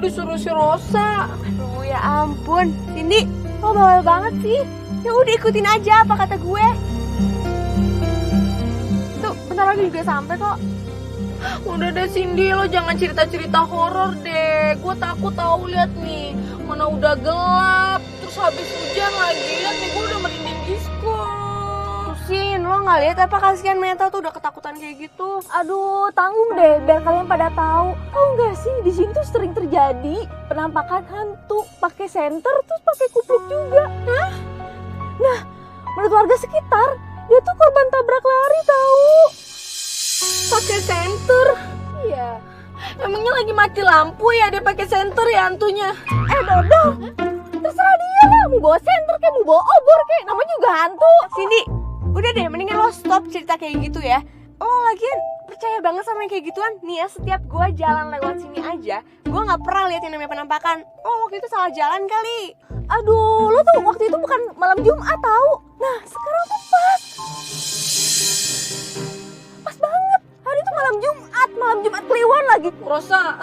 disuruh si Rosa. Aduh ya ampun, Cindy, lo bawel banget sih. Ya udah ikutin aja apa kata gue. Tuh, bentar lagi juga sampai kok. Udah deh Cindy, lo jangan cerita-cerita horor deh. Gue takut tahu, lihat nih, mana udah gelap, terus habis hujan lagi. Lihat nih, gue udah merinding disco. Sin, lo nggak lihat apa kasihan Meta tuh udah ketakutan kayak gitu. Aduh, tanggung deh biar kalian pada tahu. Tahu nggak sih di sini tuh sering terjadi penampakan hantu pakai senter terus pakai kupluk juga. Hah? Nah, menurut warga sekitar dia tuh korban tabrak lari tahu. Pakai senter? Iya. Emangnya lagi mati lampu ya dia pakai senter ya hantunya? Dodol, terserah dia lah. Mau bawa senter kayak mau bawa obor kayak, namanya juga hantu. Cindy, udah deh, mendingan lo stop cerita kayak gitu ya. Lo lagian percaya banget sama yang kayak gituan. Nih ya, setiap gue jalan lewat sini aja, gue nggak pernah lihat yang namanya penampakan. Oh, waktu itu salah jalan kali. Aduh, lo tuh waktu itu bukan malam Jumat tahu. Nah, sekarang tuh pas. Pas banget. Hari itu malam Jumat Kliwon lagi. Rosa,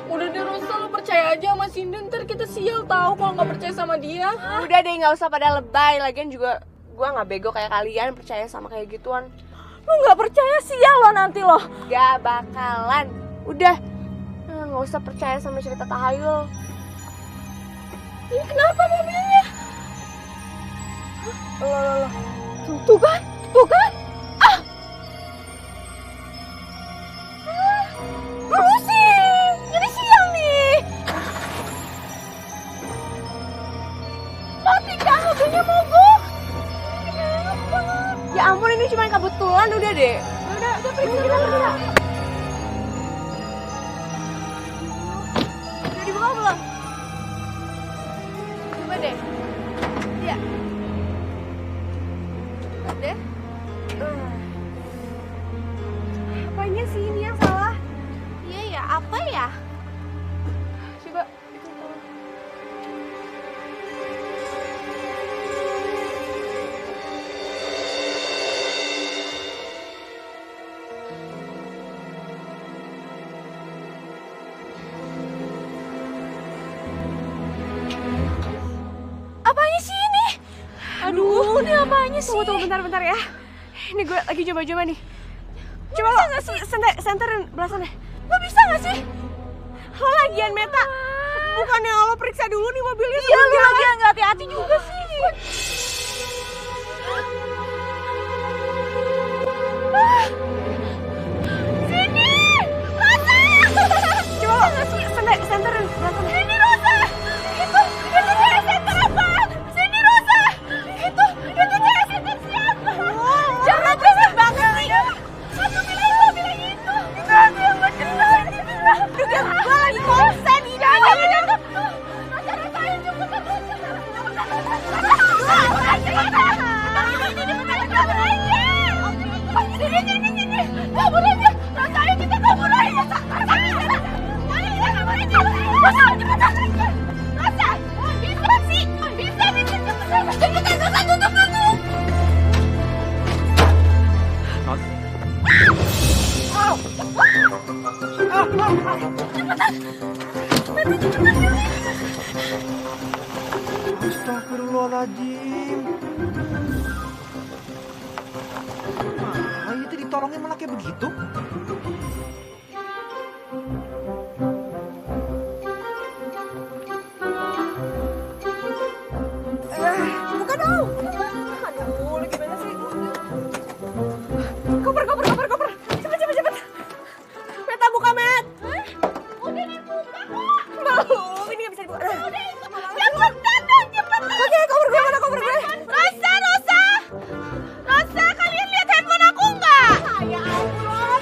udah deh Rosa, lo percaya aja sama Cindy, ntar kita sial tahu kalau nggak percaya sama dia. Udah deh, nggak usah pada lebay. Lagian juga gue nggak bego kayak kalian percaya sama kayak gituan. Lo nggak percaya sial lo nanti lo. Gak bakalan. Udah, nggak usah percaya sama cerita tahayul. Ini kenapa mobilnya? Loh. Tuh kan? Pusing, jadi siang nih. Mati kan mobilnya mogok. Kenapa? Ya ampun, ini cuma kebetulan. Udah deh. Udah pergi kita. Udah dibuka belum? Coba deh. Iya. Lihat deh. Apanya sih ini yang salah? Iya ya, apa ya? Coba. Apanya sih ini? Aduh, ini apanya sih? Tunggu bentar ya. Ini gue lagi coba-coba nih. Coba lo senterin belah sana. Lo bisa gak sih? Lo lagian Meta. Bukannya lo periksa dulu nih mobilnya Iya, sebelum lo jalan? lagi nggak hati-hati juga sih. Sini, Rosa. Coba lo senterin belah sana. Sini, Rosa. Itu cewek senter apa? Sini, Rosa. Itu cewek senter siapa? Jangan berisik banget sih. Aku bilang itu. Nanti yang gak jelas. Udah, gue lagi konsen ini. Jangan. Rasain cepetan, Rosa. Sini. Kabur aja. Rasain kita kabur aja. Rosa, cepetan. Rosa, bisa sih. Bisa. Cepetan, Rosa, tutup dulu. Astagfirullahaladzim. Nah, itu ditolongin malah kayak begitu. Buka dong. Aduh, lu gimana sih? Koper. Cepet. Meta, buka, Met. Udah dibuka kok. Belum, ini gak bisa dibuka. Cepetan. Oke, koper gue, mana koper gue? Rosa, kalian lihat handphone aku nggak? Ya ampun,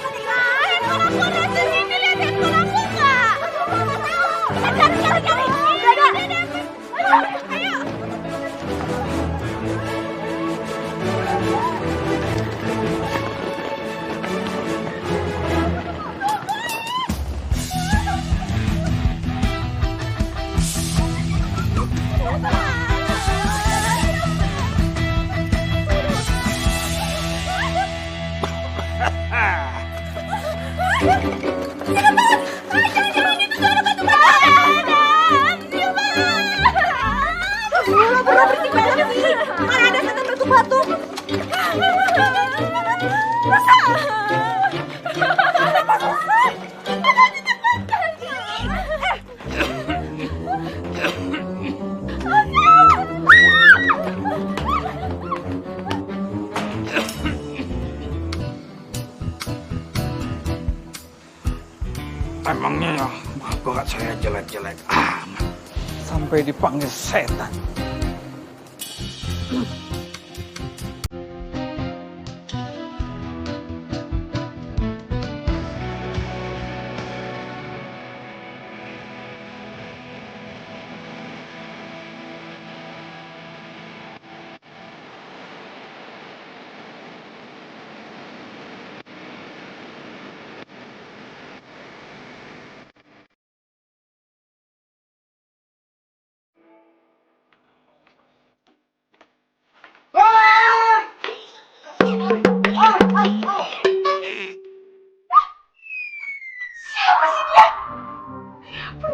handphone aku ada sini. Lihat handphone aku nggak? Cari. Nggak ada. Ayo. Jangan itu suara batu bata. jelek amat. Sampai dipanggil setan.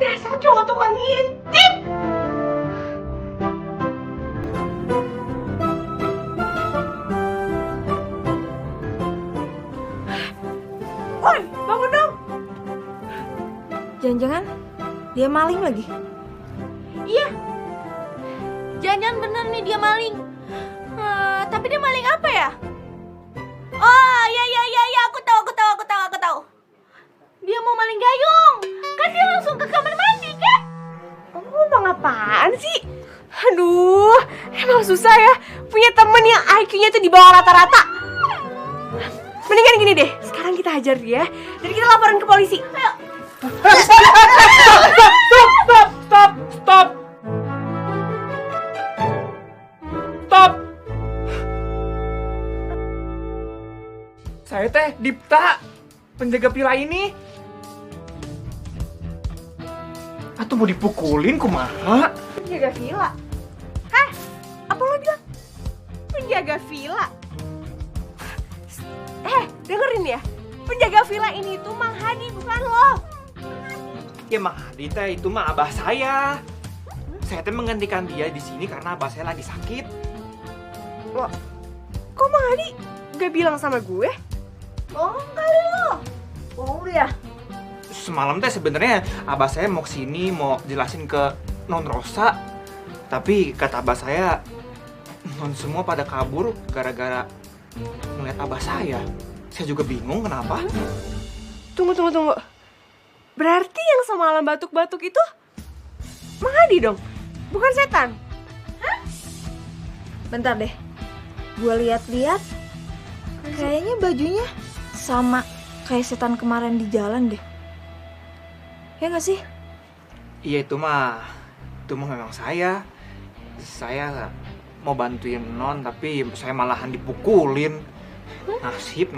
Dasar cowok tukang ngintip. Woi, bangun dong. Jangan-jangan dia maling lagi. Iya. Jangan-jangan bener nih dia maling. Tapi dia maling apa ya? Oh, ya, aku tahu. Dia mau maling gayung. Kan dia langsung ke kamar mandi, kan? Kamu ngomong apaan sih? Aduh, emang susah ya punya temen yang IQ-nya tuh di bawah rata-rata. Mendingan gini deh, sekarang kita hajar dia dan kita laporin ke polisi. Ayo. Stop! Saya teh Dipta, penjaga villa ini. Atau mau dipukulin kumaha? Penjaga villa? Hah? Apa lo bilang? Penjaga villa? Dengerin ya. Penjaga villa ini tuh Mang Hadi, bukan lo. Ya Mang Hadi teh itu mah abah saya. Saya teh menggantikan dia di sini karena abah saya lagi sakit. Loh, kok Mang Hadi gak bilang sama gue? Bohong kali lo. Bohong lu ya. Semalam teh sebenarnya abah saya mau kesini mau jelasin ke Non Rosa. Tapi kata abah saya, non semua pada kabur gara-gara ngeliat abah saya. Saya juga bingung kenapa. Tunggu. Berarti yang semalam batuk-batuk itu Mang Hadi dong? Bukan setan? Bentar deh. Gua lihat-lihat kayaknya bajunya sama kayak setan kemarin di jalan deh. Ya nggak sih? Iya itu mah memang saya. Saya mau bantuin Non tapi saya malahan dipukulin. Nasib.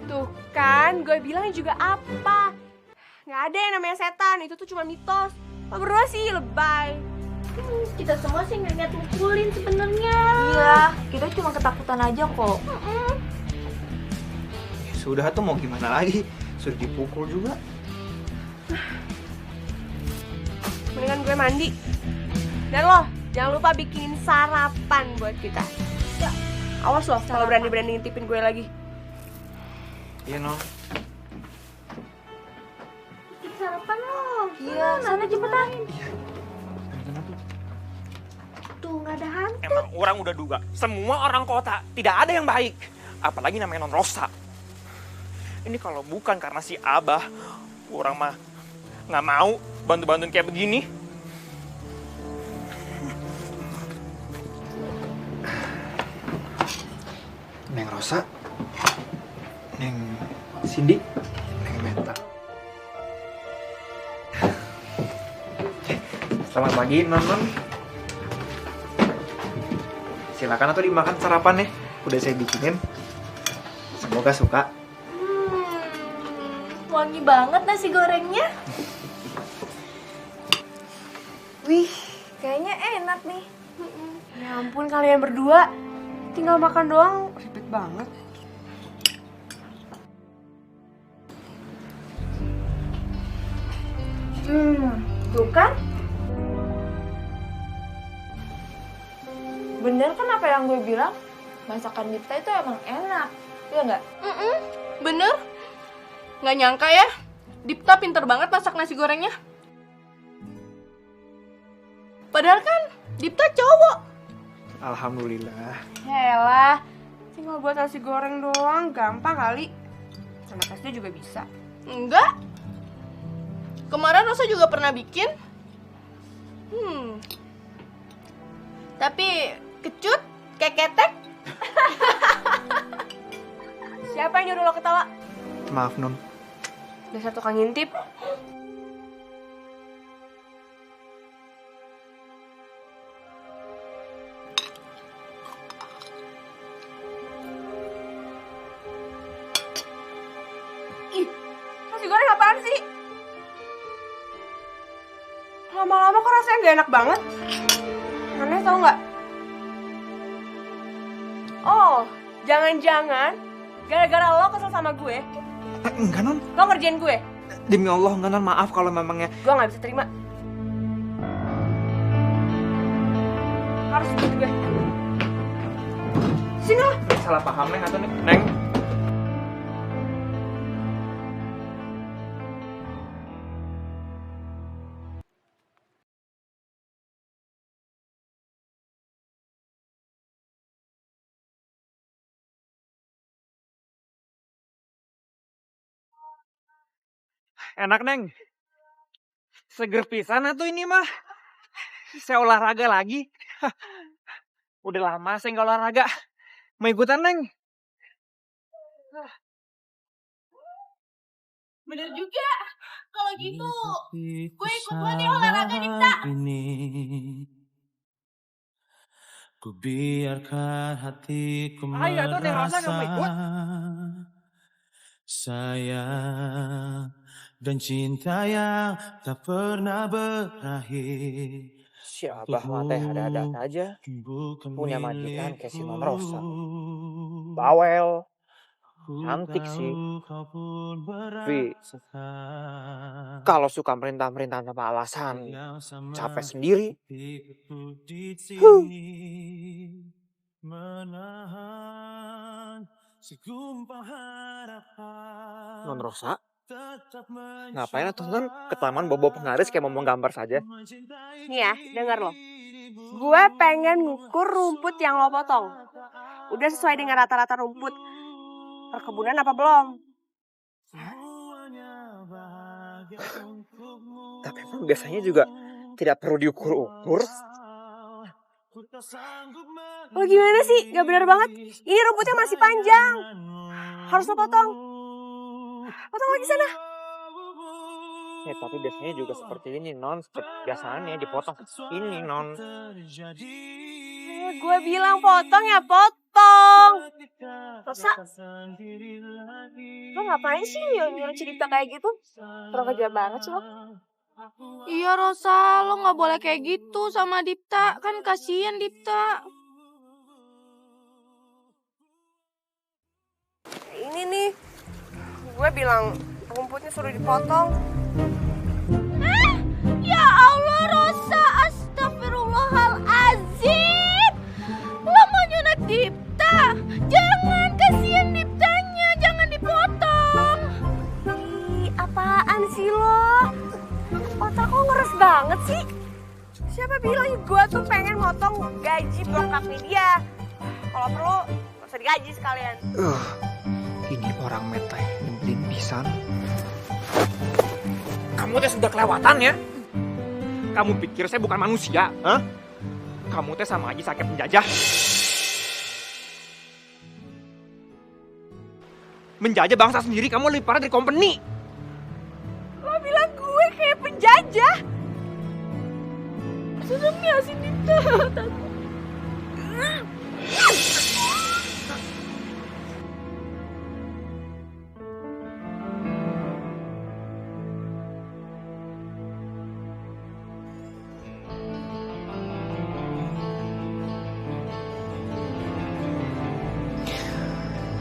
Tuh kan, gue bilang juga apa? Nggak ada yang namanya setan, itu tuh cuma mitos. Lo berdua sih lebay. Kita semua sih nggak niat mukulin sebenarnya. Iya, kita cuma ketakutan aja kok. Ya sudah tuh mau gimana lagi? Sudah dipukul juga. Mendingan gue mandi. Dan lo, jangan lupa bikin sarapan buat kita. Ya, awas lo kalau berani-berani ngintipin gue lagi. Iya Non. Bikin sarapan lo. Iya, sana cepetan. Tuh nggak ada hantu. Emang orang udah duga, semua orang kota tidak ada yang baik. Apalagi namanya Non Rosa. Ini kalau bukan karena si Abah, orang mah nggak mau bantu-bantuin kayak begini. Neng Rosa, Neng Cindy, Neng Meta. Selamat pagi Non. Silakan atau dimakan sarapan nih. Udah saya bikinin. Semoga suka. Wangi banget nasi gorengnya. Wih, kayaknya enak nih. Ya ampun kalian berdua, tinggal makan doang ribet banget. Tuh kan? Bener kan apa yang gue bilang? Masakan Dipta itu emang enak. Iya nggak? Bener? Nggak nyangka ya, Dipta pinter banget masak nasi gorengnya. Padahal kan Dipta cowok. Alhamdulillah. Yaelah, tinggal buat nasi goreng doang, gampang kali. Sama tesnya juga bisa. Enggak. Kemarin Rosa juga pernah bikin. Tapi kecut, kayak ketek. Siapa yang nyuruh lo ketawa? Maaf, Non. Dasar tukang ngintip. Ih, nasi goreng apaan sih? Lama-lama kok rasanya gak enak banget. Aneh tau gak? Oh, jangan-jangan gara-gara lo kesel sama gue, Enggak, Non. lo ngerjain gue. Demi Allah, enggak, Non. Maaf kalau memangnya... Gue gak bisa terima. Harus gitu gue. Sini lo. Salah paham, Neng, atau Neng? Enak, Neng. Seger pisan atuh ini mah. Saya olahraga lagi. Udah lama saya nggak olahraga. Mau ikutan, Neng? Bener juga. Kalau gitu, gue ikut lo nih olahraga Dipta. Ku biarkan hatiku Ayo, tuh, Neng Rosa, kamu ikut? sayang dan cinta yang tak pernah berakhir. Si Abah mah teh ada-ada aja. Bukan Punya majikan milikku. kayak si Non Rosa. Bawel. Cantik sih. Kau pun Tapi berasa kalau suka merintah-merintah tanpa alasan, yang sama capek sendiri. hatiku di sini menahan segumpal harapan. Non Rosa, Tetap ngapain tuh Non ke taman bobo pengaris kayak mau gambar saja? Nih ya, denger lo. Gue pengen ngukur rumput yang lo potong. Udah sesuai dengan rata-rata rumput perkebunan apa belum? Tapi emang biasanya juga tidak perlu diukur-ukur. Lo gimana sih? Gak bener banget. Ini rumputnya masih panjang. Harus lo potong. Potong lagi sana. Ya tapi biasanya juga seperti ini Non. Biasanya dipotong ini Non. Gue bilang potong ya potong. Rosa, lo ngapain sih nyuruh cerita kayak gitu? Kurang kerja banget sih lo. Iya Rosa, lo nggak boleh kayak gitu sama Dipta. Kan kasihan Dipta. Ini nih, gue bilang rumputnya suruh dipotong. Ya Allah Rosa, astagfirullahalazim. Lo mau nyunat Dipta? Jangan, kasihan Diptanya, jangan dipotong. Ih, apaan sih lo? Otak lo ngeres banget sih. Siapa bilang gue tuh pengen motong gaji bokapnya dia. Kalau perlu, gak usah digaji sekalian. Ini orang meteh nyebelin pisan. Kamu teh sudah kelewatan ya? Kamu pikir saya bukan manusia? Hah? Kamu teh sama aja sakit penjajah. Menjajah bangsa sendiri kamu lebih parah dari company. Lo bilang gue kayak penjajah. Seremnya si Dipta.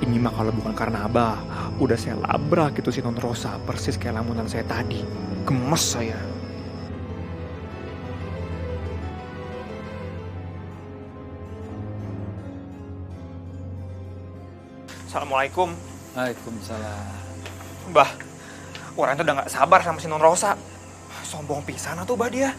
Ini mah kalau bukan karena Abah, udah saya labrak gitu si Non Rosa, persis kayak lamunan saya tadi. Gemes saya. Assalamualaikum. Waalaikumsalam. Bah, orang itu udah gak sabar sama si Non Rosa. Sombong pisan tuh bah dia.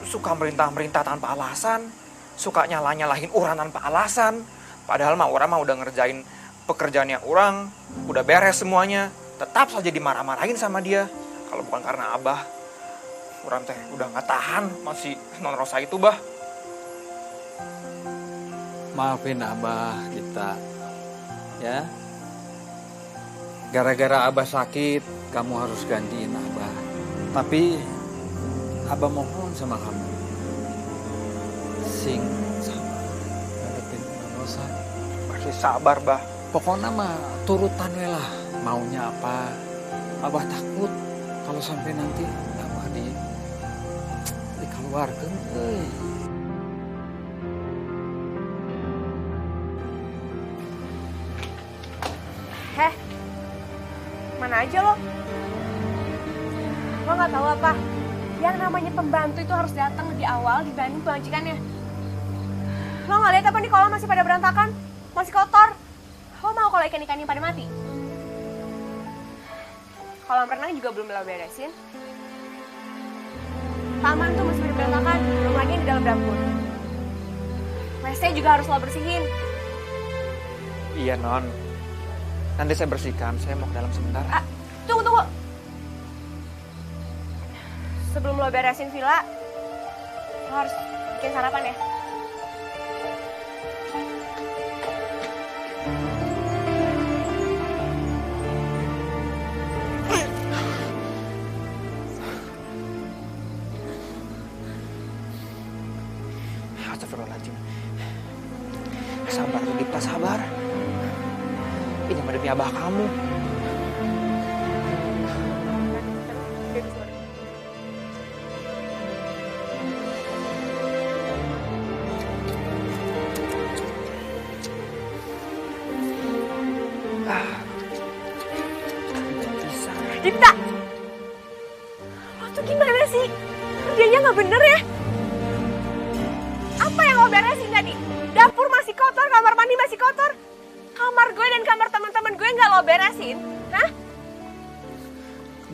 Suka merintah-merintah tanpa alasan. Suka nyalah-nyalahin orang tanpa alasan. Padahal mah orang mah udah ngerjain pekerjaannya orang. Udah beres semuanya. Tetap saja dimarah-marahin sama dia. Kalau bukan karena Abah, orang teh udah nggak tahan masih non Rosa itu, Bah. Maafin Abah kita, ya. Gara-gara Abah sakit, kamu harus gantiin Abah. Tapi Abah mohon sama kamu, sing sabar ngadepin Rosa. Masih sabar, Bah. Pokoknya mah turutan we lah, maunya apa. Abah takut kalau sampai nanti Abah dikeluarkan, Heh, mana aja lo? Lo nggak tahu apa? Yang namanya pembantu itu harus datang lebih awal dibanding pemajikannya. Lo nggak lihat apa nih kolam masih pada berantakan, masih kotor? Lo mau kalau ikan-ikannya pada mati? Kolam renang juga belum lo beresin. Taman tuh masih pada berantakan, belum lagi yang di dalam dapur. WC juga harus lo bersihin. Iya, Non. Nanti saya bersihkan, saya mau ke dalam sebentar. Tunggu. Sebelum lo beresin villa, lo harus bikin sarapan ya. Astagfirullahaladzim. Sabar, Dipta, sabar. Ini mah demi Abah kamu. Dipta! Lo tuh gimana sih? Kerjanya nggak bener ya? Apa yang lo beresin tadi? Dapur masih kotor, kamar mandi masih kotor. Kamar gue dan kamar teman-teman gue nggak lo beresin? Hah?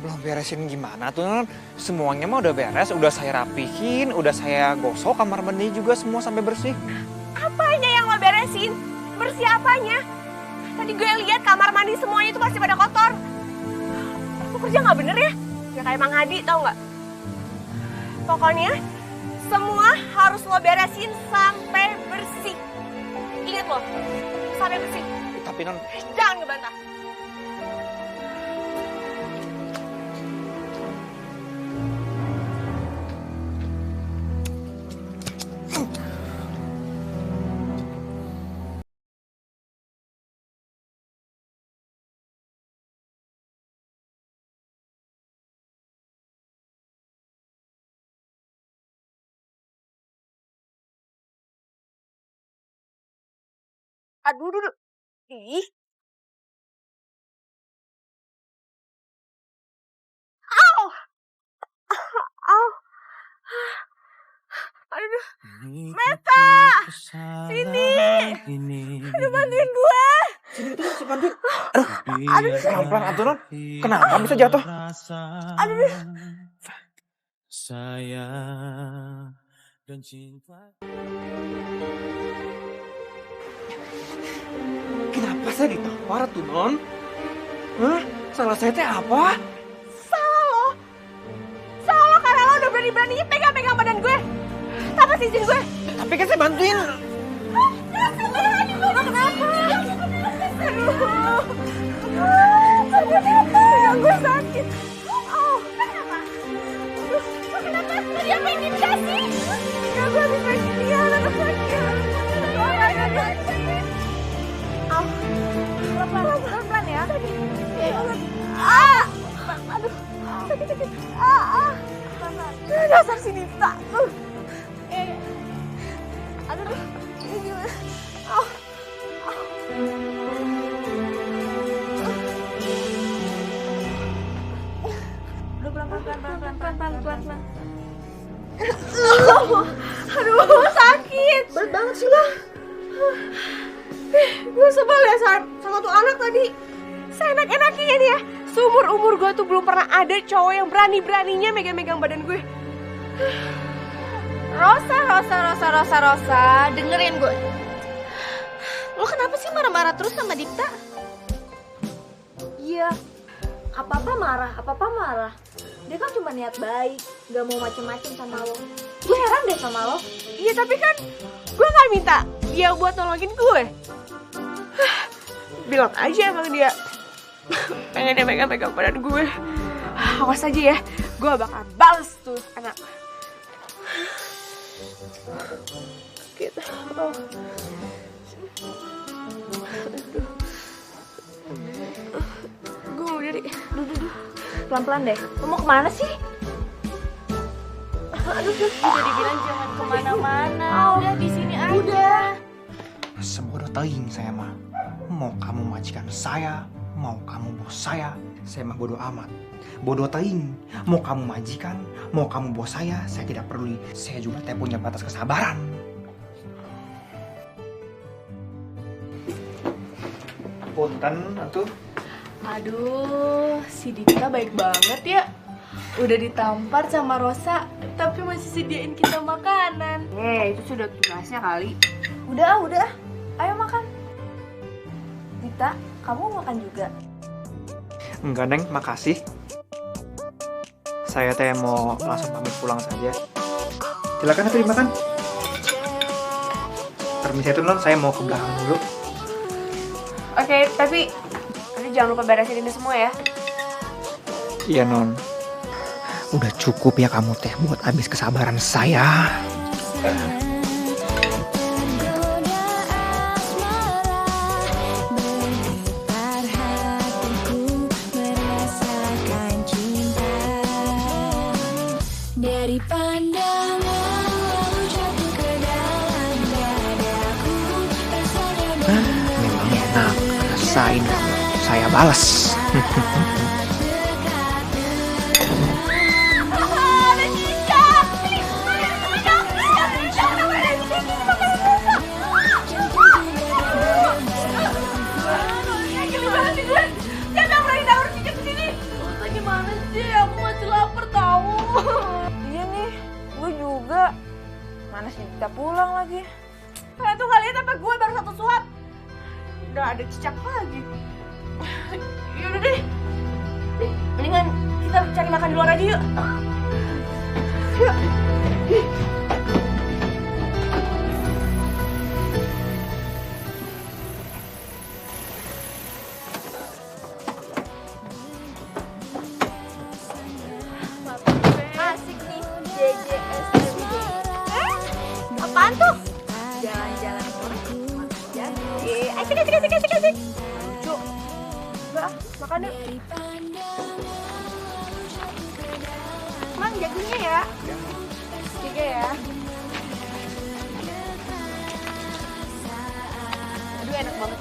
Belum beresin gimana tuh, Non? Semuanya mah udah beres, udah saya rapihin, udah saya gosok, kamar mandi juga semua sampai bersih. Apanya yang lo beresin? Bersih apanya? Tadi gue lihat kamar mandi semuanya itu masih pada kotor. Lo kerja nggak bener ya? Ya kayak Mang Hadi, tau nggak? Pokoknya semua harus lo beresin sampai bersih. Ingat lo, sampai bersih. Tapi, Non, Jangan ngebantah. Aduh, duduk. Ih. Au. Au. Aduh. Meta! Sini. Aduh, bantuin gue. aduh, pelan-pelan atuh, Non. Kenapa bisa jatuh? Aduh. Sayang dan cinta. Kenapa saya ditampar tuh, Non? Hah? Salah saya teh apa? Salah lo karena lo udah berani-beraninya pegang-pegang badan gue. Tanpa izin gue. Tapi kan saya bantuin. Kenapa? Aduh. Pegang gue sakit. Oh, kenapa? Aduh, kenapa? Tadi apa yang dikasih? Ya, gue habis main dia, anak sakit. Pelan-pelan ya. Aduh, sakit. Dasar si Dipta. Aduh, ini gimana? Pelan. Aduh, sakit. Berat banget sih lah. Gue sebel ya sama tuh anak tadi. Seenak-enaknya ini ya. Seumur-umur gue tuh belum pernah ada cowok yang berani-beraninya megang-megang badan gue. Rosa, dengerin gue. Lo kenapa sih marah-marah terus sama Dipta? Iya, apa-apa marah. Dia kan cuma niat baik, gak mau macem-macem sama lo. Gue heran deh sama lo. Iya tapi kan gue gak minta dia buat nolongin gue. Bilang aja emang dia pengen dia megang-megang badan gue. Awas aja ya, gue bakal balas tuh anak. Gitu. Oh. Gue mau diri. Pelan-pelan deh. Lo mau kemana sih? Aduh, udah dibilang jangan kemana-mana. Udah di sini aja. Udah. Sebodoh teing saya mah. Mau kamu majikan saya, mau kamu bos saya mah bodoh amat. Bodoh teing. Mau kamu majikan, mau kamu bos saya tidak peduli. Saya juga punya batas kesabaran. Punten atuh. Aduh, si Dika baik banget ya. Udah ditampar sama Rosa, tapi masih sediain kita makanan. Itu sudah tugasnya kali. Udah. Ayo makan. Dita, kamu makan juga. Enggak, Neng, makasih. Saya mau langsung pamit pulang saja. Silakan atuh dimakan. Permisi tuh, Non, saya mau ke belakang dulu. Oke, tapi nanti jangan lupa beresin ini semua ya. Iya, Non. Udah cukup ya kamu buat habis kesabaran saya. Dari pandangan lalu jatuh ke dalam dadaku. Memang enak, rasain kamu. Saya balas. Iya nih, gue juga. Mana sih kita pulang lagi? Kalian tuh kalian apa gue baru satu suap? Udah ada cicak lagi. Yaudah deh. Mendingan kita cari makan di luar aja yuk. Yuk. Asik nih, JJS everyday. Apaan tuh? Jalan-jalan ya. Asik. Lucu. Udah, makan yuk. Mang jagungnya ya. 3 ya. Aduh enak banget.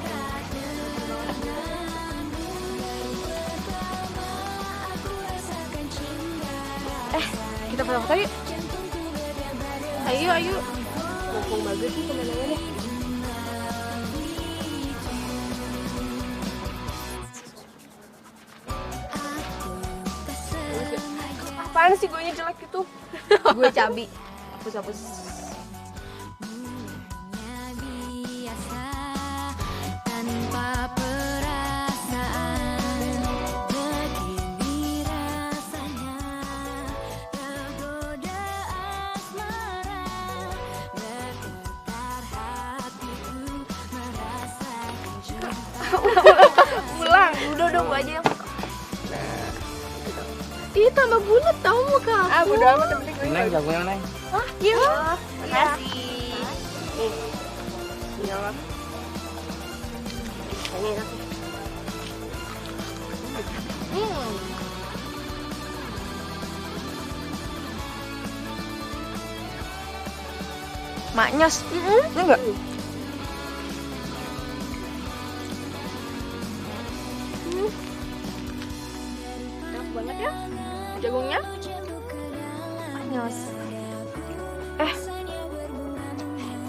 Kita foto-foto yuk. Ayo. Mumpung bagus sih pemandangannya. Apaan sih gue jelek gitu? Gue cabi. Hapus. Biasa tanpa perasaan, begini rasanya tergoda asmara, bergetar hatiku merasakan cinta. Pulang. Udah gue aja yang Ih, tambah bulat tau muka aku. Bodo amat yang penting gue. Neng, jagonya Neng. Iya. makasih. Iya lah. Ini enak. Maknyos. Enggak. Enak banget ya jagungnya. Maknyos.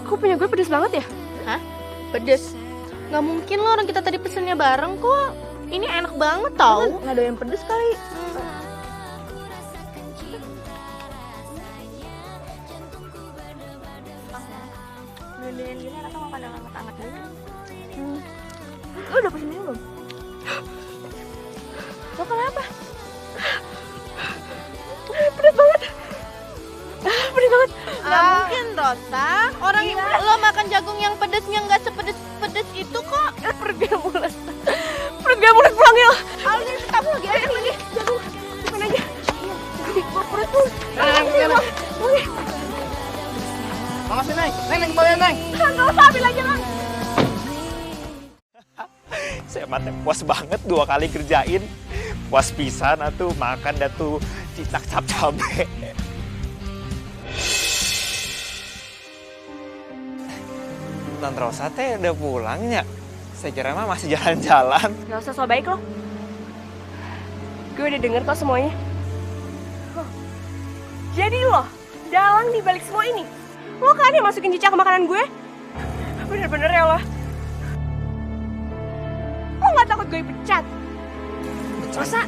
Kok punya gue pedes banget ya? Hah? Pedes? Gak mungkin loh, orang kita tadi pesennya bareng kok. Ini enak banget tau. Nggak doyan pedes kali. Dengan gini enak makan yang hangat-hangat dulu. Lo udah pesen ini belum? Lo kenapa? Nggak mungkin, Rosa. Orang lo makan jagung yang pedesnya nggak sepedes-pedes itu kok. Perut gue mules. Perut gue mules, pulang yuk. Aldi, kamu lagi aja lagi. Jagung, simpan aja. Perut tuh. Makasih, Neng. Neng, kembalian, Neng. Nggak usah, ambil aja lang. Saya mah teh puas banget 2 kali kerjain. Puas pisan atuh makan dah tuh cicak cap cabe. Non Rosa teh udah pulangnya. Saya kira mah masih jalan-jalan. Gak usah so baik lo. Gue udah denger kok semuanya. Jadi lo, dalang di balik semua ini, lo kan yang masukin cicak ke makanan gue? Bener-bener ya lo. Lo gak takut gue pecat? Rosa,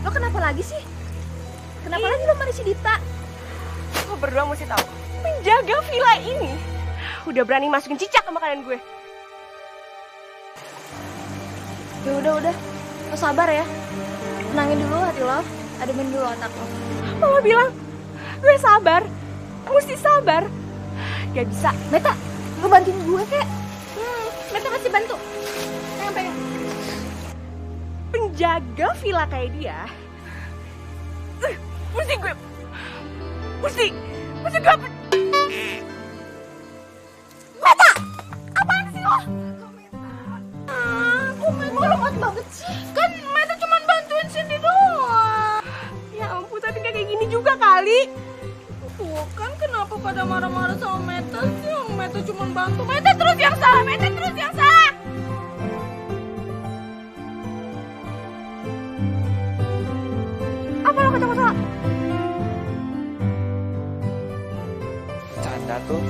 lo kenapa lagi sih? Kenapa lagi lo sama si Dita? Lo berdua mesti tahu, penjaga villa ini udah berani masukin cicak ke makanan gue. Ya udah, lo sabar ya. Tenangin dulu hati lo, ademin dulu otak lo. Mama bilang, gue sabar, mesti sabar. Gak bisa. Meta, lo bantuin gue kek. Meta pasti bantu. Pengen. Penjaga villa kayak dia, mesti gue Meta, apaan sih lo? Kok Meta lemot banget sih? Kan Meta cuma bantuin Cindy doang. Ya ampun, tapi gak kayak gini juga kali. Tuh kan kenapa pada marah-marah sama Meta sih? Yang Meta cuma bantu. Meta terus yang salah, Meta terus yang salah. Apa lo kata-kata? Canda tuh.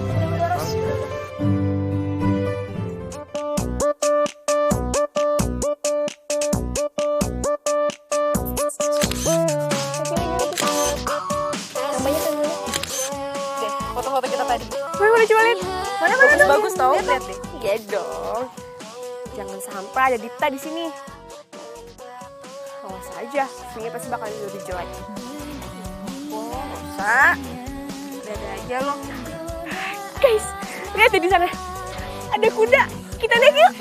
Foto-foto kita tadi. Boleh cobain. Mana dong? Bagus tau, Lihat lihat deh. Iya dong. Jangan sampai ada Dita di sini. Awas aja, sini pasti bakal lebih jelek. Oh, Rosa. Ada aja lo. Guys, lihat deh di sana. Ada kuda. Kita naik yuk.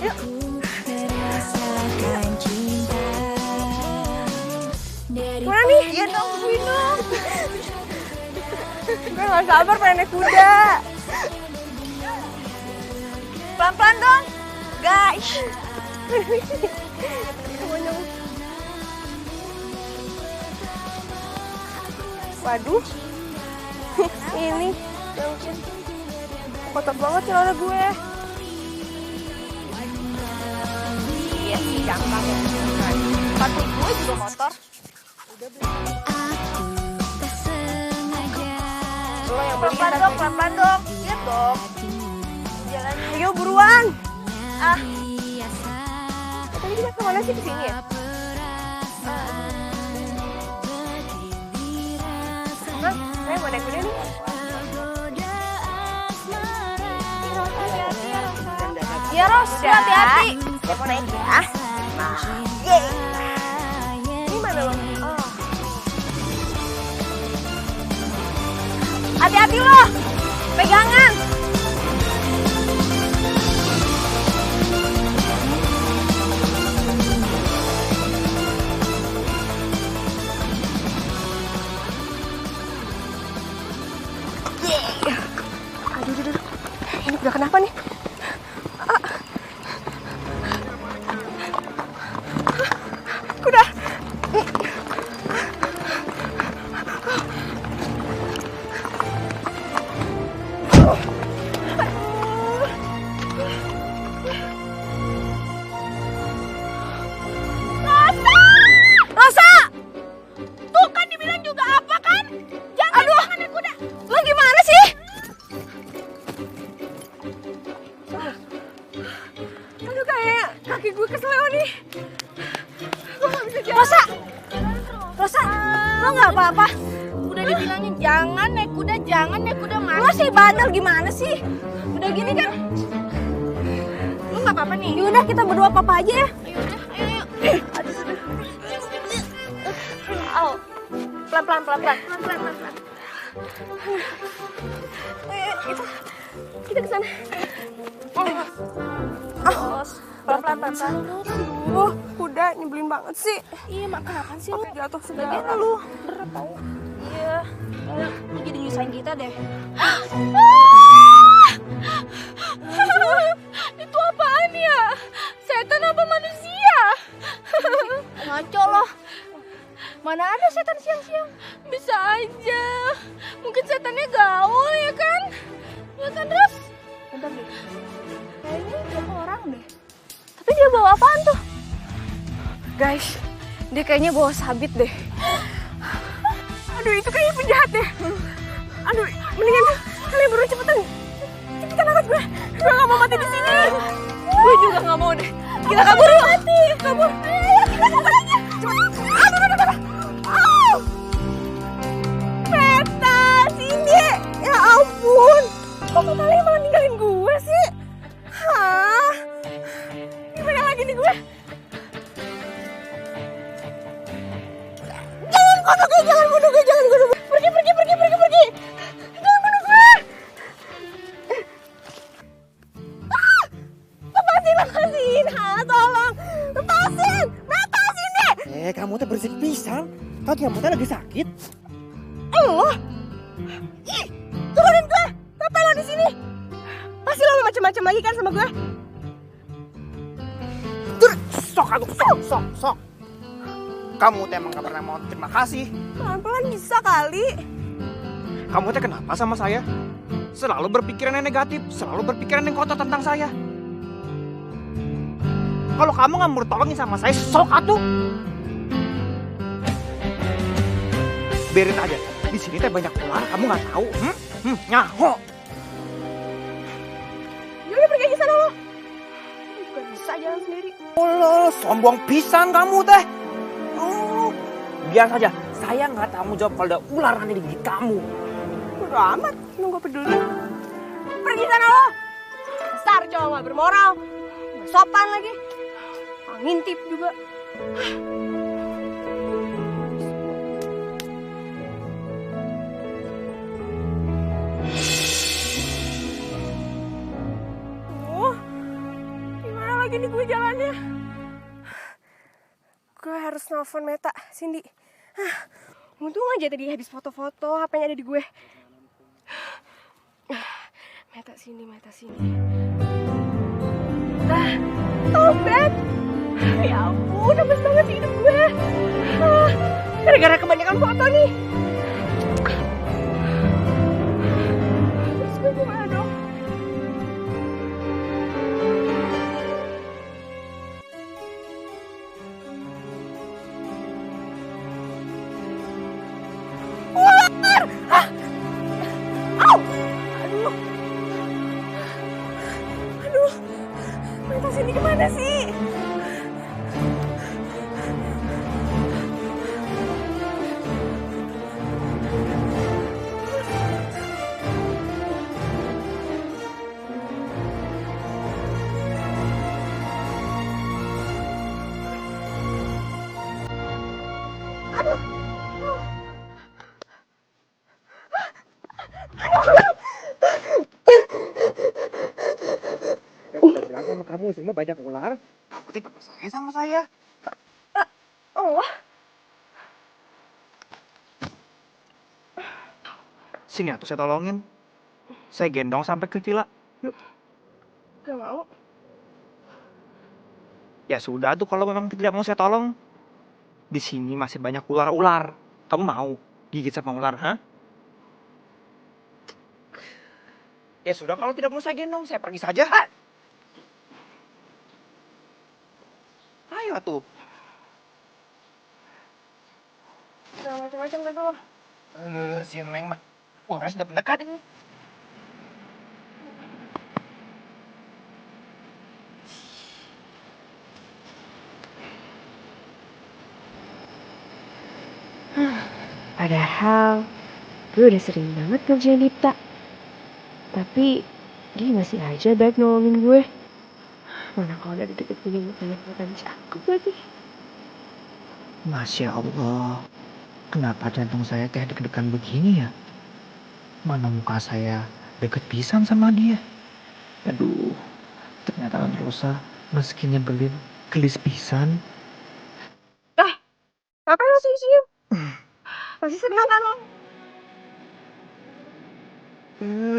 Yuk. Merasakan cinta dari Mana nih? Iya dong, gue gak sabar pengen naik kuda. Pelan-pelan dong, guys. Waduh. Ini. Kotor banget celana gue. Iya sih, gampang ya. Sepatu gue juga kotor. tak sengaja Lo yang beli Pelan-pelan dong, pelan-pelan dong. Lihat dong. Jalannya. Ayo buruan. biasa Tadi kita kemana sih, kesini ya? Hah? Saya mau naik kuda nih. Iya, Ros, hati-hati. Saya mau naik ya. Yeay. Ini mana lo? Oh. Hati-hati lo. Pegangan. Aduh. Ini udah kenapa nih? Kuda. Rosa! Tuh kan dibilang juga apa kan? Jangan naik kuda. Lo gimana sih? Aduh, kayak kaki gue keseleo nih. Gue gak bisa jalan. Rosa, lo nggak apa-apa? Udah dibilangin jangan naik kuda mas. Lo sih bandel gimana sih? Udah gini kan? Lu nggak apa-apa nih? Yaudah kita berdua apa aja ya. Ayo. Au. Pelan-pelan. Itu kita ke sana. Pelan-pelan. Kuda nyebelin banget sih. Iya, makan apa sih lu? Sampai jatuh Lagian segala. lu berat tau. Iya, lu jadi nyusahin kita deh. Itu apaan ya? Setan apa manusia? Ngaco loh. Mana ada setan siang-siang? Bisa aja. Mungkin setannya gaul ya kan? Ya kan, Ras? Bentar deh. Kayaknya dia orang deh. Tapi dia bawa apaan tuh? Guys, dia kayaknya bawa sabit deh. Aduh, itu kayaknya penjahat deh. Aduh, mendingan kalian berdua cepetan angkat gue. Gue gak mau mati di sini. Gue juga gak mau deh. Kita kabur yuk. Kabur. Ayo, kita kabur aja. Aduh. Meta, sini. Ya ampun. Kok kalian malah ninggalin gue sih? Hah? Gimana lagi nih gue? Jangan bunuh gue. Pergi. Jangan bunuh gue. Lepasin. Tolong. Lepasin. Meta sini. Kamu teh berisik pisan. Kaki kamu teh lagi sakit. Allah. Ih, turunin gue. Ngapain lo di sini? Pasti lo macam-macam lagi kan sama gue? Sok. Kamu teh emang gak pernah mau terima kasih. Pelan-pelan bisa kali. Kamu teh kenapa sama saya? Selalu berpikiran yang negatif, selalu berpikiran yang kotor tentang saya. Kalau kamu nggak mau tolongin sama saya, sok atuh. Biarin aja. Di sini teh banyak ular, kamu nggak tahu? Nyaho. Yaudah pergi aja sana lo. Gak bisa jalan sendiri. Allah, sombong pisan kamu teh. Oh, biar saja. Saya nggak tanggung jawab kalau ada ular nanti di gigit kamu. Udah amat, lu gak peduli. Pergi sana lo. Besar cowok gak bermoral. Gak sopan lagi. Ngintip juga. Gimana lagi nih gue jalannya? Gue harus nelfon Meta, Cindy. Untung aja tadi habis foto-foto, HP-nya ada di gue. Meta sini. Oh, Ben. Ya ampun, lemes banget sih hidup gue. Gara-gara kebanyakan foto nih. Terus gue gimana dong? Ular! Au! Aduh. Meta sini kemana sih? Bilang sama kamu semua banyak ular. Kamu tidak percaya sama saya. Oh, Sini atuh saya tolongin. Saya gendong sampai ke villa. Yuk. gak mau. Ya sudah tuh kalau memang tidak mau saya tolong. Di sini masih banyak ular-ular. Kamu mau gigit sama ular, ha? Ya sudah kalau tidak mau saya gendong, saya pergi saja. Ayo tuh. Jangan macam-macam kan lo. Si Neng mah. Wah, sudah mendekat ini. Padahal gue udah sering banget ngerjain Dipta. Tapi dia masih aja baik nolongin gue. Mana kalau udah deket gini banyak makan cakep lagi. Masya Allah. Kenapa jantung saya kayak deg-degan begini ya? Mana muka saya deket pisan sama dia. Aduh, ternyata Tante Rosa meski nyebelin, gelis pisan. Ngapain lo senyum-senyum? Masih senang kan lo?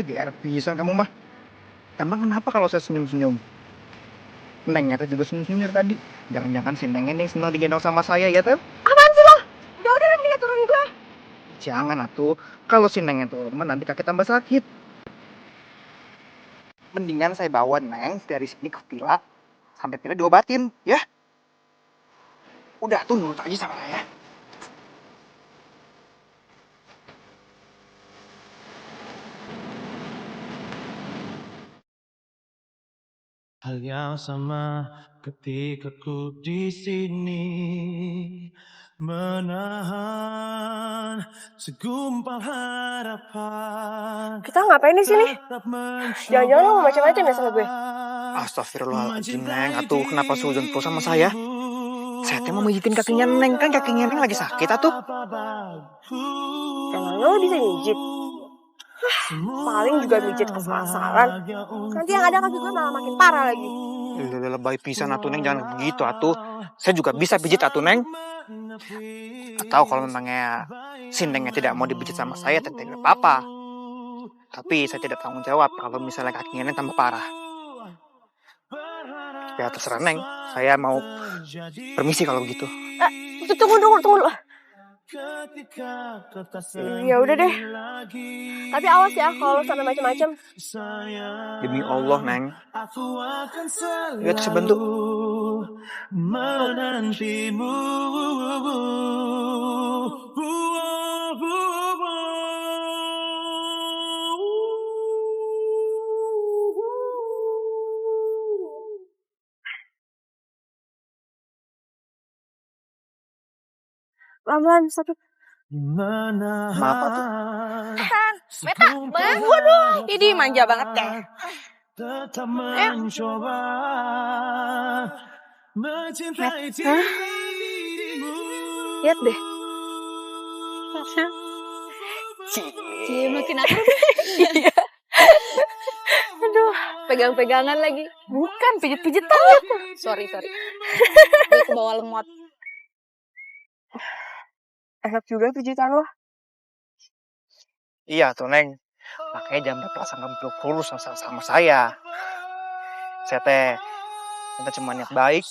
GR pisan kamu mah. Emang kenapa kalau saya senyum-senyum? Neng nyata juga senyum-senyum dari tadi. Jangan-jangan si Neng ini senang digendong sama saya ya, Teh? Apaan sih lo? Ya udah nanti turunin gue. Jangan atuh. Kalau si Neng itu nanti kaki tambah sakit. Mendingan saya bawa Neng dari sini ke villa sampai villa diobatin, ya? Udah tuh nurut aja sama saya. Hal yang sama ketika ku di sini menahan segumpal harapan. Kita ngapain di sini? Jangan-jangan lo mau macam-macam ya sama gue? Astagfirullahaladzim, Neng. Atuh, kenapa suzon terus sama saya? Saya mau mijitin kakinya Neng, kan kakinya Neng lagi sakit atuh. Emang lo bisa mijit? Paling juga mijit kesalahan. Nanti yang ada kaki gue malah makin parah lagi. Lebay pisan atuh Neng, jangan begitu atuh. Saya juga bisa pijit atuh Neng. Atau kalau memangnya si Nengnya tidak mau dipijit sama saya, tidak apa-apa. Tapi saya tidak tanggung jawab kalau misalnya kakinya Neng tambah parah. Ya terserah Neng, saya mau permisi kalau begitu. Tunggu dulu. Ya udah deh. Tapi awas ya kalau lo sampai macam-macam. Demi Allah Neng. Ya terus bantu. Menantimu. Pelan-pelan, satu. Maaf atuh. Meta, gue dong. Ini manja banget deh. Tetap mencoba mencintai dirimu. Lihat deh. Cie, makin akrab. Aduh, pegang-pegangan lagi. Bukan, pijit-pijitan ya. Sorry. Gue ke bawah lemot. Enak juga pijitan lo. Iya tuh Neng. Makanya jangan berprasangka buruk sama saya. Saya kita cuma niat baik.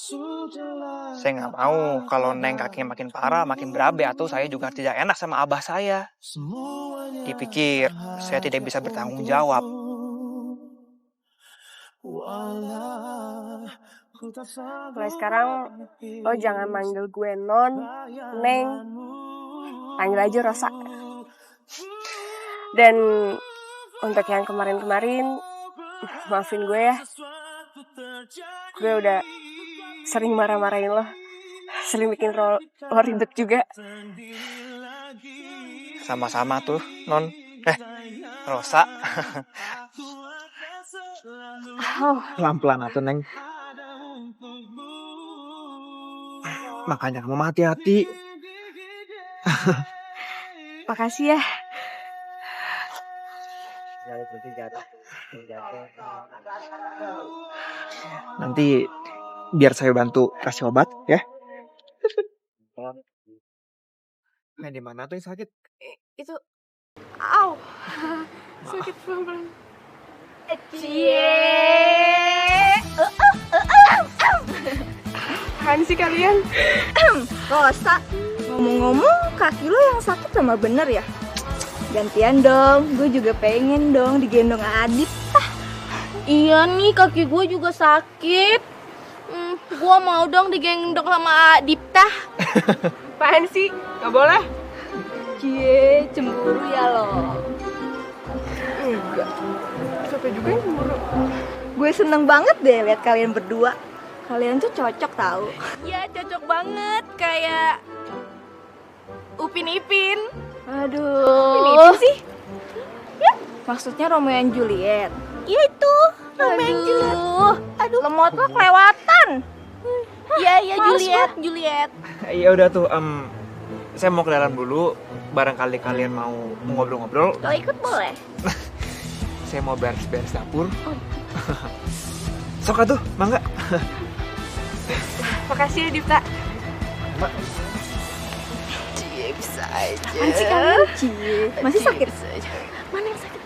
Saya nggak mau kalau Neng kakinya makin parah, makin berabe, atau saya juga tidak enak sama abah saya. Dipikir saya tidak bisa bertanggung jawab. Mulai sekarang lo jangan manggil gue Non, Neng. Panggil aja Rosa. Dan untuk yang kemarin-kemarin, maafin gue ya. Gue udah sering marah-marahin lo. Sering bikin lo ribet juga. Sama-sama tuh, Non. Rosa. Pelan-pelan atuh, Neng. Makanya kamu hati-hati. Makasih ya. Nanti biar saya bantu kasih obat ya. Nah, di mana tuh yang sakit? Itu, au, sakit pelan-pelan. Apaan sih kalian? Rosa, ngomong-ngomong kaki lo yang sakit sama bener ya? Gantian dong, gue juga pengen dong digendong Adit. Iya nih, kaki gue juga sakit. Gue mau dong digendong sama Dipta. Apaan sih? Gak boleh. Cie, cemburu ya lo. Enggak. Siapa juga yang cemburu? Gue seneng banget deh lihat kalian berdua. Kalian tuh cocok tahu. Iya, cocok banget. Kayak Upin Ipin. Aduh. Upin sih? Ya, maksudnya Romeo and Juliet. Iya itu, Romeo and Juliet. Aduh, lemot lo kelewatan. Iya, Juliet. Ya udah tuh, saya mau ke dalam dulu. Barangkali kalian mau ngobrol-ngobrol. Kalau ikut boleh. Saya mau beres-beres dapur. Sok atuh, mangga. Makasih ya Dipta. Mbak. Cie, bisa aja. Apaan sih kalian? Cie, masih sakit? Mana yang sakit?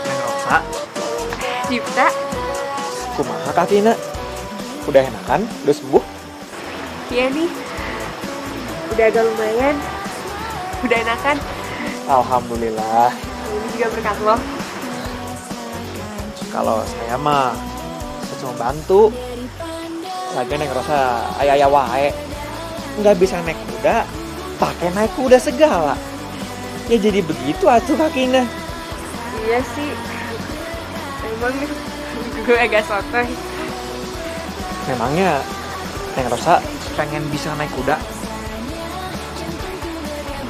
Neng Rosa, Dipta, kumaha kakina? Udah enakan? Udah sembuh? iya nih. Udah agak lumayan. Udah enakan. Alhamdulillah. Ini juga berkat lo. Kalau saya mah cuma bantu. Lagian Neng Rosa ayah wae. Nggak bisa naik kuda, pakai naik kuda segala. Ya jadi begitu atuh kakina. Iya sih. Emang nih, gue agak sotoy. Memangnya Neng Rosa pengen bisa naik kuda?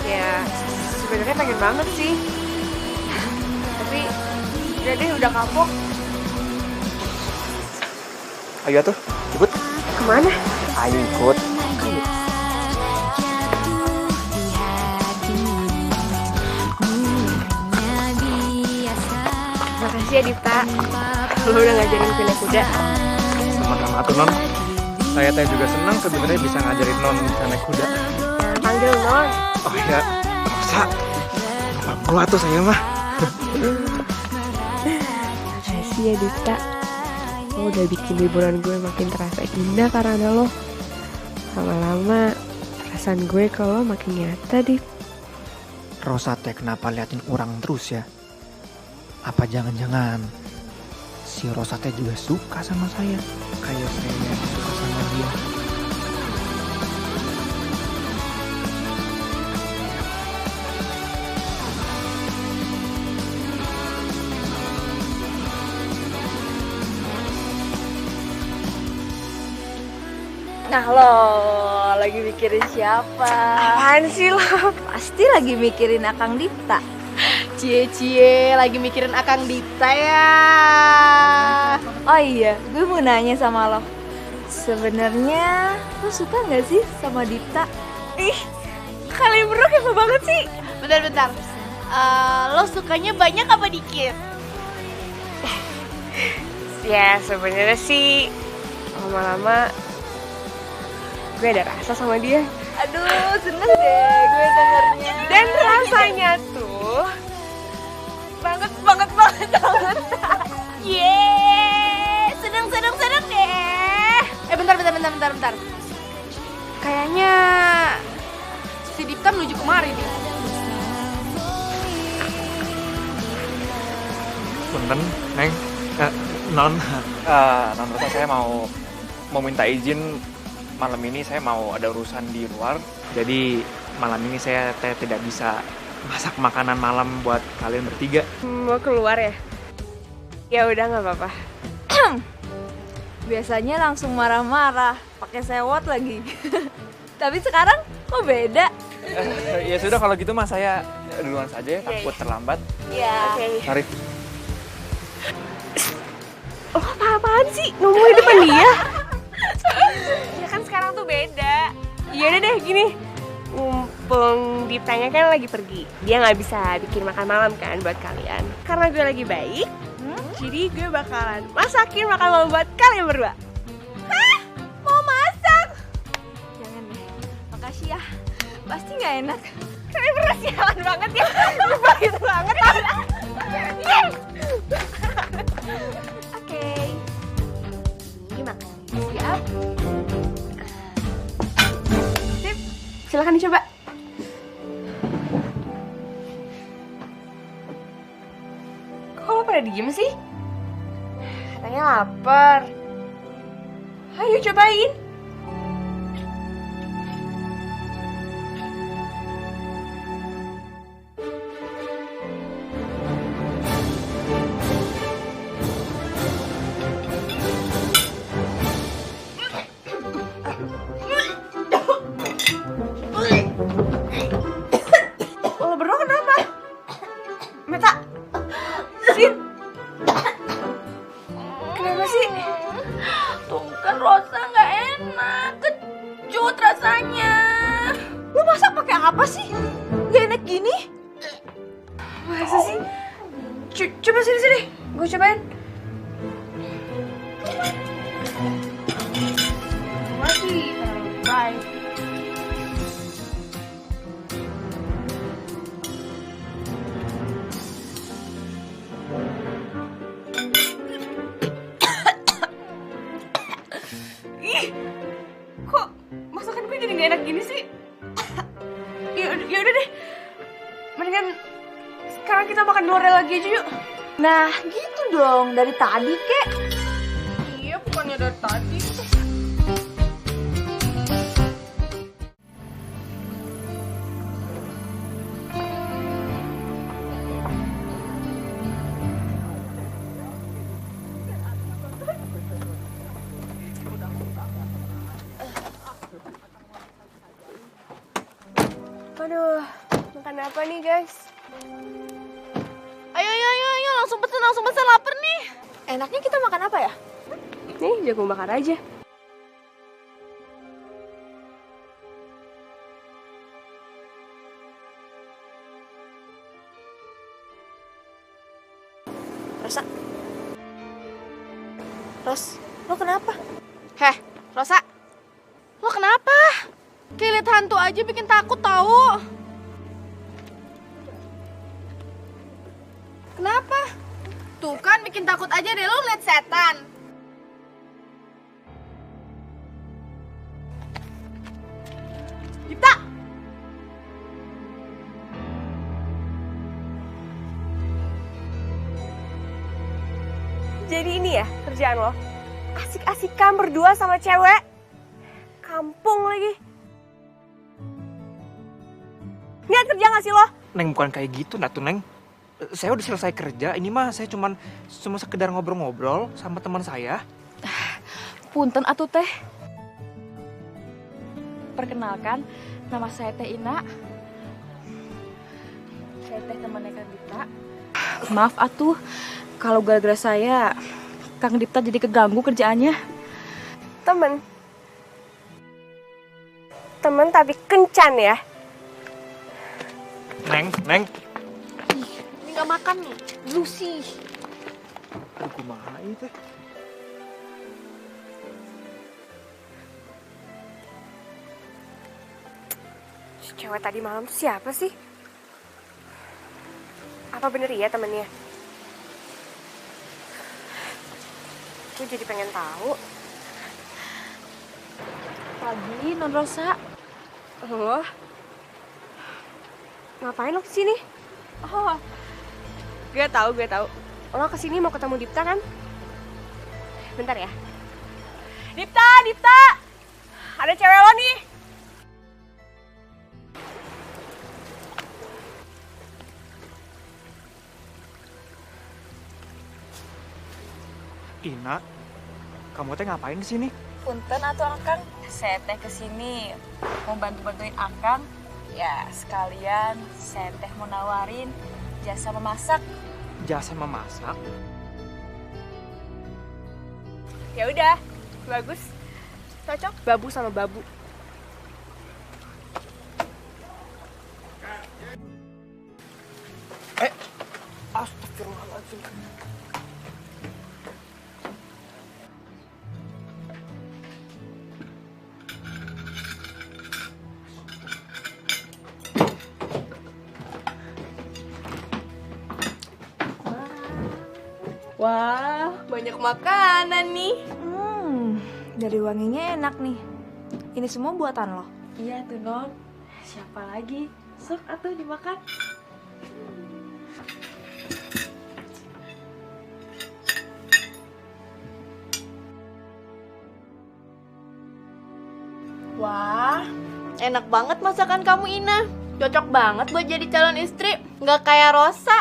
Ya, sebenarnya pengen banget sih. Tapi udah deh, udah kapok. Ayo tuh, ikut. Kemana? Ayo ikut. Makasih ya Dipta. Lo udah ngajarin gue naik kuda. Sama-sama tuh Non. Saya teh juga senang sebenarnya bisa ngajarin Non bisa naik kuda. Panggil Non. Oh iya, Rosa. Gua tuh saya mah. Makasih ya Dipta. Lo udah bikin liburan gue makin terasa indah karena ada lo. Lama-lama perasaan gue ke lo makin nyata, Dip. Rosa teh kenapa liatin orang terus ya? Apa jangan-jangan si Rosa teh juga suka sama saya? Kayak saya suka sama dia. Nah lo lagi mikirin siapa? Apaan sih lo? Pasti lagi mikirin Akang Dipta. Cie lagi mikirin Akang Dipta ya. Oh iya, gue mau nanya sama lo. Sebenarnya lo suka nggak sih sama Dipta? Ih, kalian berdua kepo banget sih. Bentar. Lo sukanya banyak apa dikit? Ya sebenarnya sih lama-lama gue ada rasa sama dia. Aduh, seneng deh gue dengernya. Dan rasanya tuh banget. Yeay, seneng deh. Bentar. Kayaknya si Dipta menuju kemari nih. Punten, Neng. Non. Non Rosa, saya mau minta izin. Malam ini saya mau ada urusan di luar. Jadi malam ini saya tidak bisa masak makanan malam buat kalian bertiga. Mau keluar ya? Ya udah nggak apa-apa. Biasanya langsung marah-marah, pakai sewot lagi. Tapi sekarang kok beda? Ya sudah kalau gitu mah saya duluan saja ya, takut terlambat. Iya. Oke. Mari. Lo apa-apaan sih ngomong di depan dia? Ya kan sekarang tuh beda. Ya udah deh gini. Mumpung Diptanya kan lagi pergi, dia nggak bisa bikin makan malam kan buat kalian. Karena gue lagi baik, jadi gue bakalan masakin makan malam buat kalian berdua. Hah? Mau masak? Jangan deh, makasih ya. Pasti nggak enak. Kalian berdua sialan banget ya. Baik banget. Oke. Ini makan siap. Sip, silakan dicoba. Kok lo pada diem sih? Katanya lapar. Ayo cobain. Lo berdua kenapa? Meta, Sin, kenapa sih? Tuh kan Rosa nggak enak, kecut rasanya. Lo masak pakai apa sih? Gak enak gini? Masa sih? Coba sini, gue cobain. Masih, bye. Ih, kok masakan gue jadi gak enak gini sih? Ya udah deh, mendingan sekarang kita makan di luar lagi aja yuk. Nah, gitu dong. Dari tadi, Kek. Iya, bukannya dari tadi. Aduh, makan apa nih guys? Ayo, langsung pesen, lapar nih. Enaknya kita makan apa ya? Nih, jagung bakar aja. Rosa. Ros, lo kenapa? Heh, Rosa, lo kenapa? Kayak liat hantu aja bikin takut tahu. Kenapa? Tuh kan bikin takut aja deh lo liat setan. Dipta! Jadi ini ya kerjaan lo? Asik-asikan berdua sama cewek? Kampung lagi. Niat kerja gak sih lo? Neng bukan kayak gitu, nah tuh Neng. Saya udah selesai kerja, ini mah saya cuma sekedar ngobrol-ngobrol sama teman saya. Punten atuh teh. Perkenalkan, nama saya Teh Ina. Saya teh temannya Kang Dipta. Maaf atuh, kalau gara-gara saya Kang Dipta jadi keganggu kerjaannya. Temen tapi kencan ya. Neng. Ini gak makan nih, lu sih. Aduh, kumaha ieu teh? Cewek tadi malam tuh siapa sih? Apa bener ya temennya? Gue jadi pengen tahu. Pagi, Non Rosa. Oh, ngapain lo kesini? Oh, gue tahu. Lo kesini mau ketemu Dipta kan? Bentar ya. Dipta! Ada cewek lo nih. Ina, kamu teh ngapain di sini? Punten atuh Akang, saya teh kesini mau bantu-bantuin Akang. Ya sekalian saya teh mau nawarin jasa memasak. Jasa memasak? Ya udah, bagus. Cocok babu sama babu. Astagfirullahaladzim. Wah, banyak makanan nih. Dari wanginya enak nih. Ini semua buatan lo? Iya tuh Non, siapa lagi? Sok atuh dimakan. Wah, enak banget masakan kamu Ina. Cocok banget buat jadi calon istri. Nggak kayak Rosa.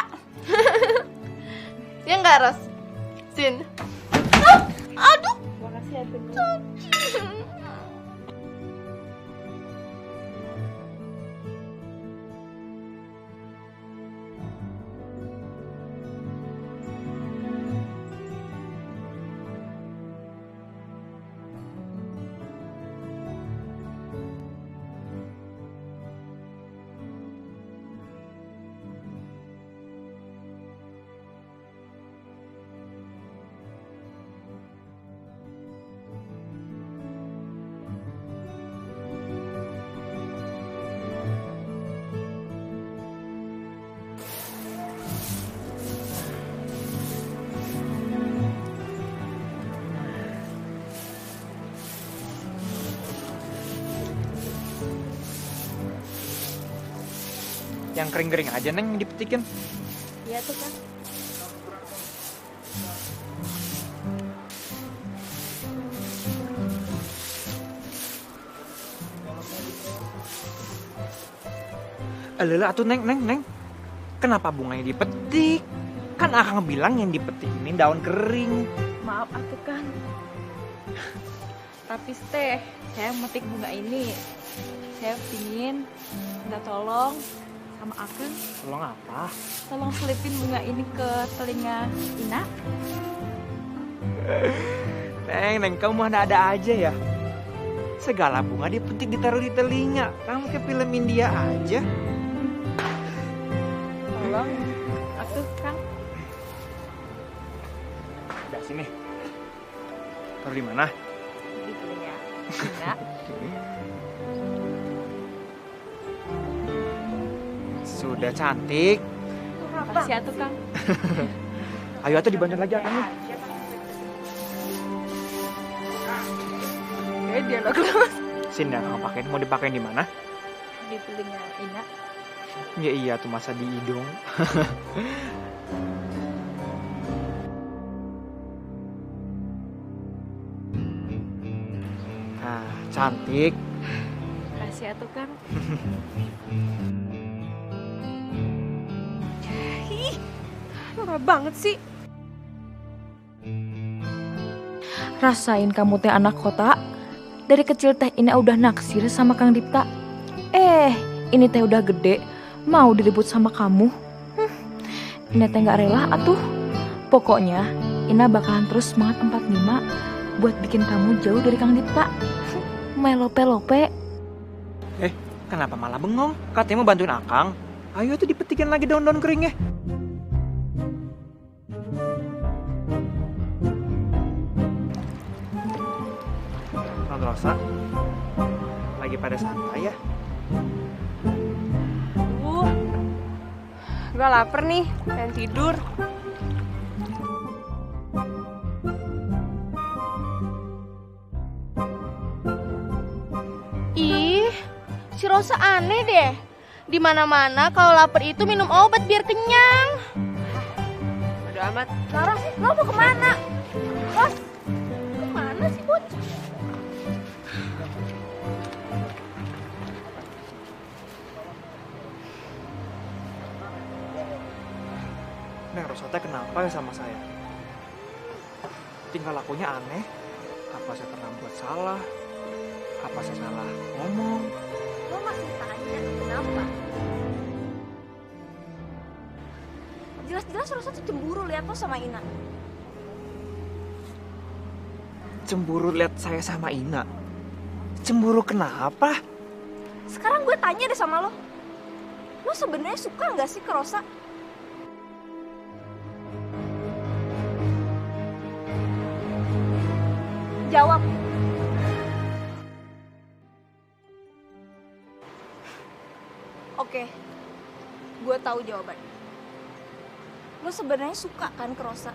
Ya nggak Ros? Sin. Aduh. Makasih ya, Yang kering-kering aja Neng yang dipetikin. Iya tuh Kang. Alah atuh Neng. Kenapa bunganya dipetik? Kan Akang bilang yang dipetik ini daun kering. Maaf atuh Kang. Tapi teh, saya metik bunga ini. Saya pingin minta tolong sama Akang. Tolong apa? Tolong selipin bunga ini ke telinga Ina. Neng, kamu ada aja ya. Segala bunga dipetik ditaruh di telinga. Kamu ke film India aja. Tolong atuh Kang. Udah sini. Taruh di mana? Di telinga Ina. Sudah cantik. Makasih atuh Kang. Ayo atuh dibantu lagi Akang. Dia lo kelas. Sini Akang pakein. Mau dipakein di mana? Di telinga Ina. Ya iya tuh masa di hidung. Nah, cantik. Makasih atuh Kang. Norak banget sih. Rasain kamu teh anak kota. Dari kecil teh Ina udah naksir sama Kang Dipta. Ini teh udah gede, mau direbut sama kamu. Ina teh gak rela atuh. Pokoknya Ina bakalan terus semangat 45 buat bikin kamu jauh dari Kang Dipta. Melope-lope. Kenapa malah bengong? Katanya mau bantuin Akang. Ayo tuh dipetikin lagi daun-daun keringnya. Non Rosa, lagi pada santai ya? Gue lapar nih, pengen tidur. Ih, si Rosa aneh deh. Di mana-mana kalau lapar itu minum obat biar kenyang. Udah amat. Laras, lo mau kemana? Ros, kemana sih bocah? Neng Rosa teh kenapa ya sama saya? Tingkah lakunya aneh. Apa saya pernah buat salah? Apa saya salah ngomong? Lo masih tanya kenapa? Jelas-jelas Rosa tuh cemburu lihat lo sama Ina. Cemburu lihat saya sama Ina? Cemburu kenapa? Sekarang gue tanya deh sama lo. Lo sebenarnya suka nggak sih ke Rosa? Jawab. Oke, gue tahu jawabannya. Lo sebenarnya suka kan ke Rosa?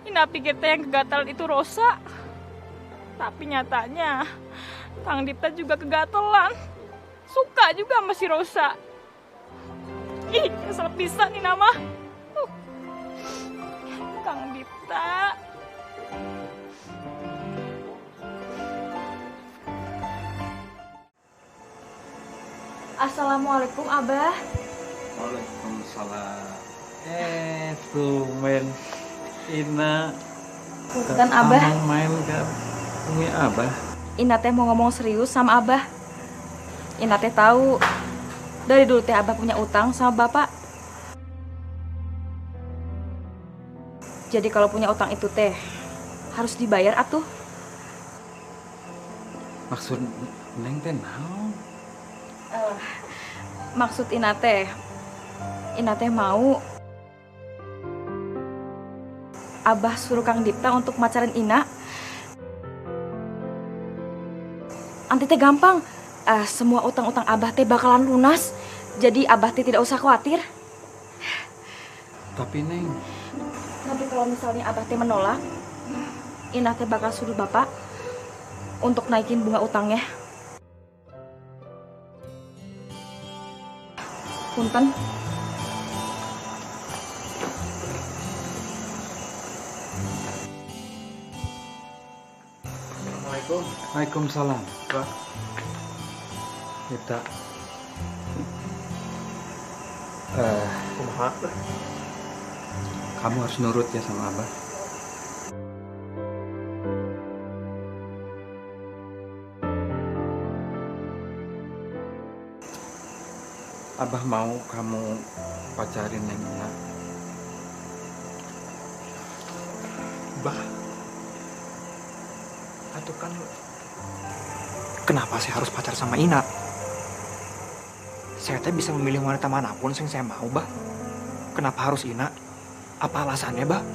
Ina pikir teh yang kegatalan itu Rosa. Tapi nyatanya Kang Dipta juga kegatalan. Suka juga sama si Rosa. Ih, kesel pisan nih nama. Kang Dipta. Assalamualaikum Abah. Waalaikumsalam. Tumben Ina. Bukan Abah. Kamu main gak temui Abah? Ina teh mau ngomong serius sama Abah. Ina teh tahu dari dulu teh Abah punya utang sama Bapak. Jadi kalau punya utang itu teh harus dibayar atuh. Maksud Neng teh naon? Maksud Ina teh mau Abah suruh Kang Dipta untuk macarin Ina. Anti teh gampang, semua utang-utang Abah teh bakalan lunas. Jadi Abah teh tidak usah khawatir. Tapi Neng, Tapi kalau misalnya Abah teh menolak, Inah teh bakal suruh Bapak untuk naikin bunga utangnya. Punten. Assalamualaikum. Waalaikumsalam. Bah. Kita Kumaha? kamu harus nurut ya sama Abah. Abah mau kamu pacarin Neng Ina. Bah, atau kan kenapa saya harus pacar sama Ina? Saya teh bisa memilih wanita manapun yang saya mau, Bah. Kenapa harus Ina? Apa alasannya, Bah?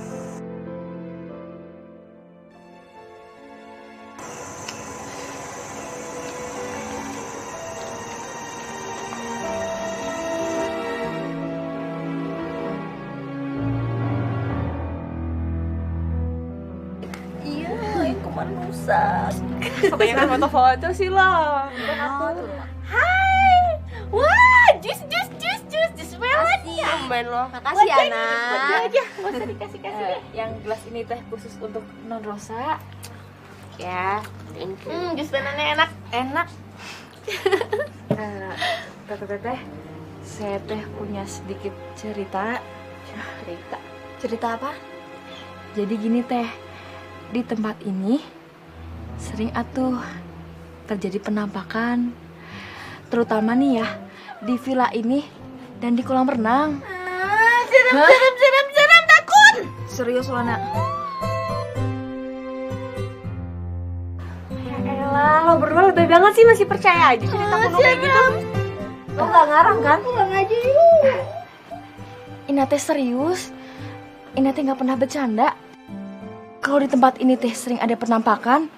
Iya, kuman rusak. Kebanyakan foto-foto sih lo. Hai. Wah, jus banget. Tumben lo. Makasih anak. aja, nggak usah dikasih-kasih. Yang gelas ini teh khusus untuk non Rosa. Ya, thank you. Jus banannya enak. Enak. Teteh, saya teh punya sedikit cerita. Cerita apa? Jadi gini teh, di tempat ini sering atuh terjadi penampakan, terutama nih ya di villa ini dan di kolam renang. Serem, takut. Serius lo nak? Ya elah, lo berdua lebih banget sih masih percaya aja cerita kuno kayak gitu. Lo gak ngarang kan? Pulang aja yuk. Ina teh serius, Ina teh nggak pernah bercanda. Kalau di tempat ini teh sering ada penampakan,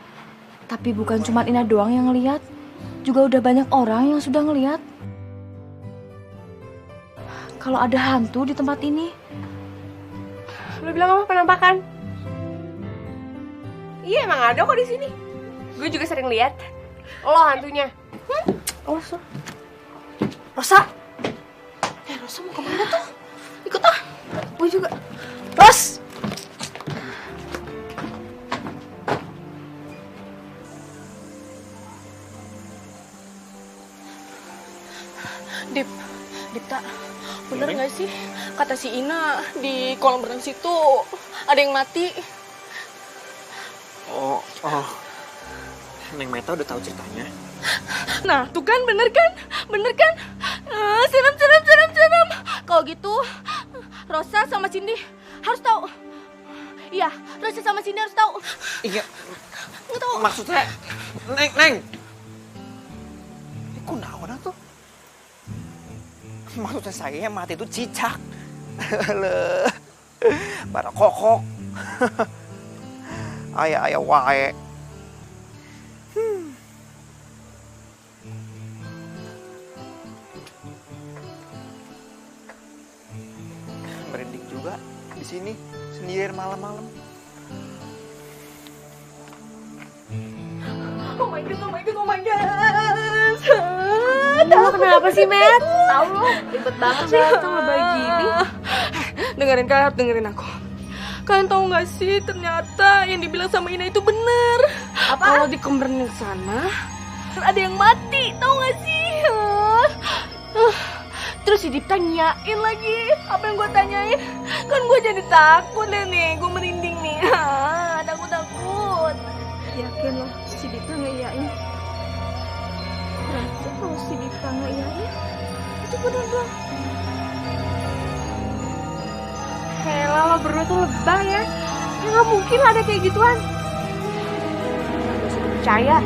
tapi bukan cuma Ina doang yang ngelihat, juga udah banyak orang yang sudah ngelihat. Kalau ada hantu di tempat ini. Lo bilang apa penampakan? Iya emang ada kok di sini. Gue juga sering lihat. Lo hantunya. Oh, so. Rosa. Rosa mau kemana tuh? Ikut ah. Gue juga. Ros. Dipta, bener gak sih kata si Ina di kolam renang situ ada yang mati? Oh, Neng Meta udah tahu ceritanya. Nah, tuh kan bener kan? Serem. Kalau gitu, Rosa sama Cindy harus tahu. Iya, Rosa sama Cindy harus tahu. Iya. Nggak tahu. Maksudnya, Neng. Kok naon tuh? Maksudnya saya yang mati itu cicak. Leh. Para kokok. Ayah wae. Merinding juga di sini sendirian malam-malam. Oh my god. Lo kenapa sih, Matt? Tahu lo, ribet banget sih sama bayi gini. Dengerin aku. Kalian tahu nggak sih ternyata yang dibilang sama Ina itu bener. Apa? Kalau di kolam renang sana ada yang mati, tahu nggak sih? Terus si Dipta nyain lagi apa yang gue tanyain. Kan gue jadi takut deh nih, gue merinding nih. Takut. Yakin lo si Dipta ngeyain? Berarti kalau si Dipta ngeyain, itu bener dong. Hela, lo berdua tuh lebay ya. Nggak mungkin ada kayak gituan. Gak usah percaya.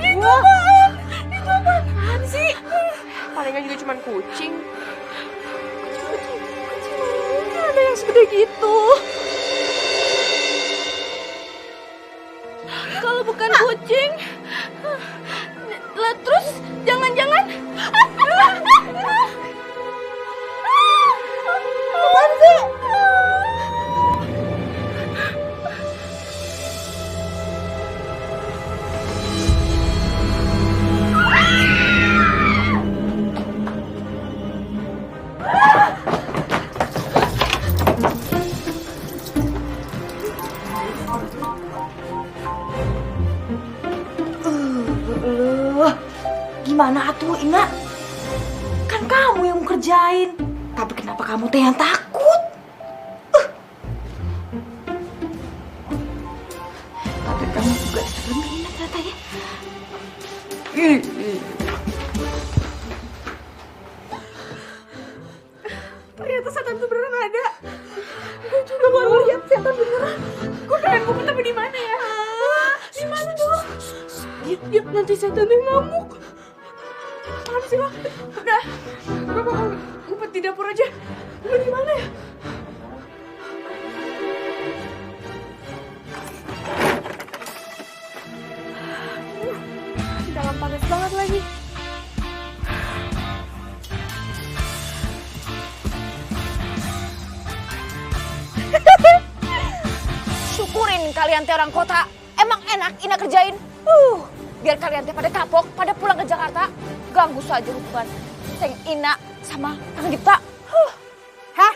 Itu apaan sih? Palingan juga cuma kucing. Kucing mana mungkin ada yang segede gitu. gimana atuh Ina? Kan kamu yang mau kerjain. Tapi kenapa kamu teh yang takut? Tapi kamu juga serem Ina ternyata ya. Ternyata setan itu beneran ada. Gue juga baru lihat setan beneran. Gue pengen ngumpet tapi di mana ya? Di mana dong? Ya, nanti setannya ngamuk. Apaan sih lo? Udah, gue bakal ngumpet di dapur aja. Gue di mana ya? Dalam panas banget lagi. Syukurin kalian teh orang kota. Emang enak Ina kerjain. Biar kalian teh pada kapok, pada pulang ke Jakarta. Ganggu saja hubungan Seng Ina sama Kang Dipta. Hah?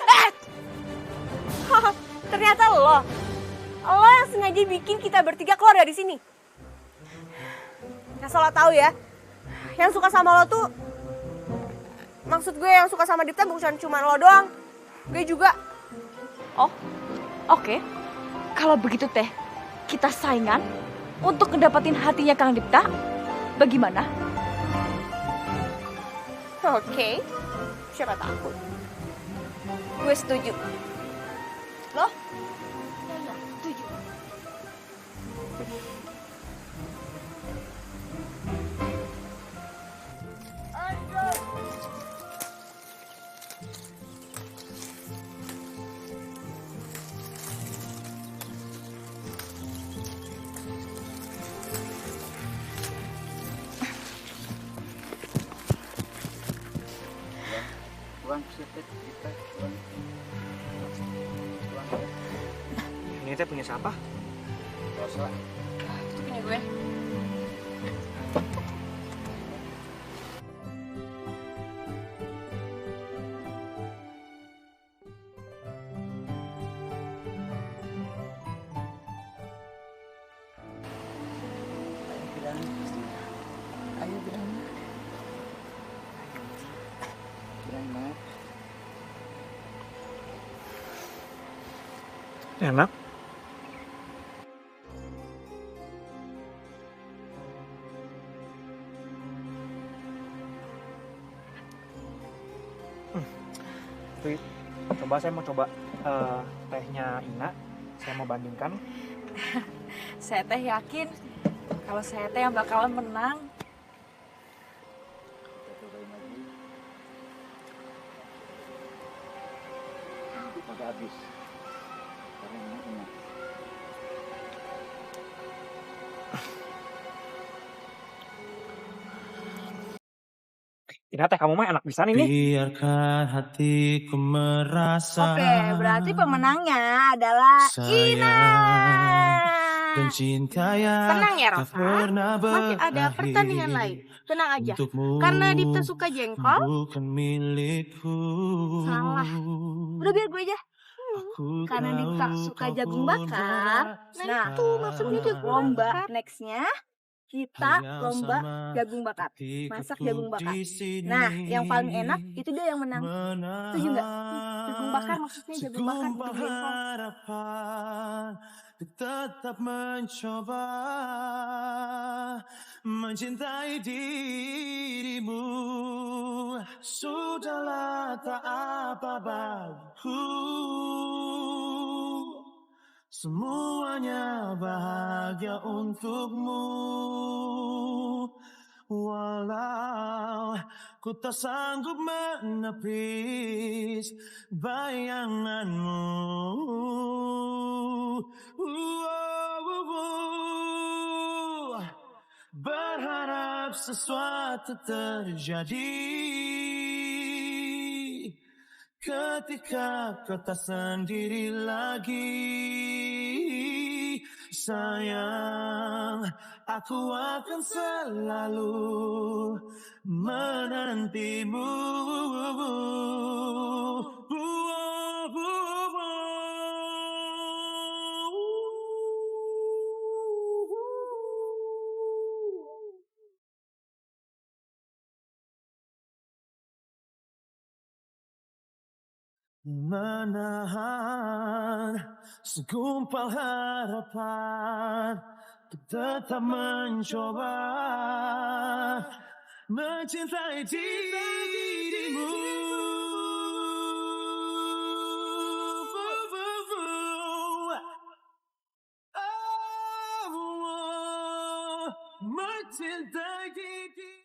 Ternyata lo yang sengaja bikin kita bertiga keluar dari sini. Asal lo tahu ya, yang suka sama lo tuh, maksud gue yang suka sama Dipta bukan cuma lo doang, gue juga. Oh, oke. Kalau begitu teh, kita saingan untuk ngedapetin hatinya Kang Dipta. Bagaimana? Oke, siapa takut? Gue setuju. Lo? Setuju. Ini teh punya siapa? Rosa. Itu punya gue. Enak. Coba saya mau coba tehnya Ina. Saya mau bandingkan. Saya teh yakin kalau saya teh yang bakalan menang. Sampai habis. Ina teh kamu mah enak pisan ini. Biarkan hatiku merasa. Oke, berarti pemenangnya adalah Ina. Dan cinta yang Tenang ya tak Rosa, pernah masih ada pertandingan lain. Tenang aja, karena Dipta suka jengkol. Bukan milikku. Salah. Udah biar gue aja. Karena Dipta suka jagung bakar. Nah, itu maksudnya jagung lomba. Nextnya kita lomba jagung bakar. Masak jagung bakar. Nah, yang paling enak itu dia yang menang. Setuju nggak? Jagung bakar maksudnya jagung bakar bukan jengkol. Harapan tetap mencoba mencintai dirimu. Sudahlah tak apa bagiku. Semuanya bahagia untukmu. Walau ku tak sanggup menepis bayanganmu. Berharap sesuatu terjadi ketika kau tak sendiri lagi. Sayang, aku akan selalu menantimu. menahan segumpal harapan untuk tetap mencoba mencintai dirimu. Mencintai dirimu.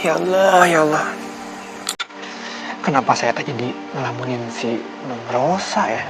Ya Allah, ya Allah. Kenapa saya tak jadi ngelamunin si Non Rosa ya?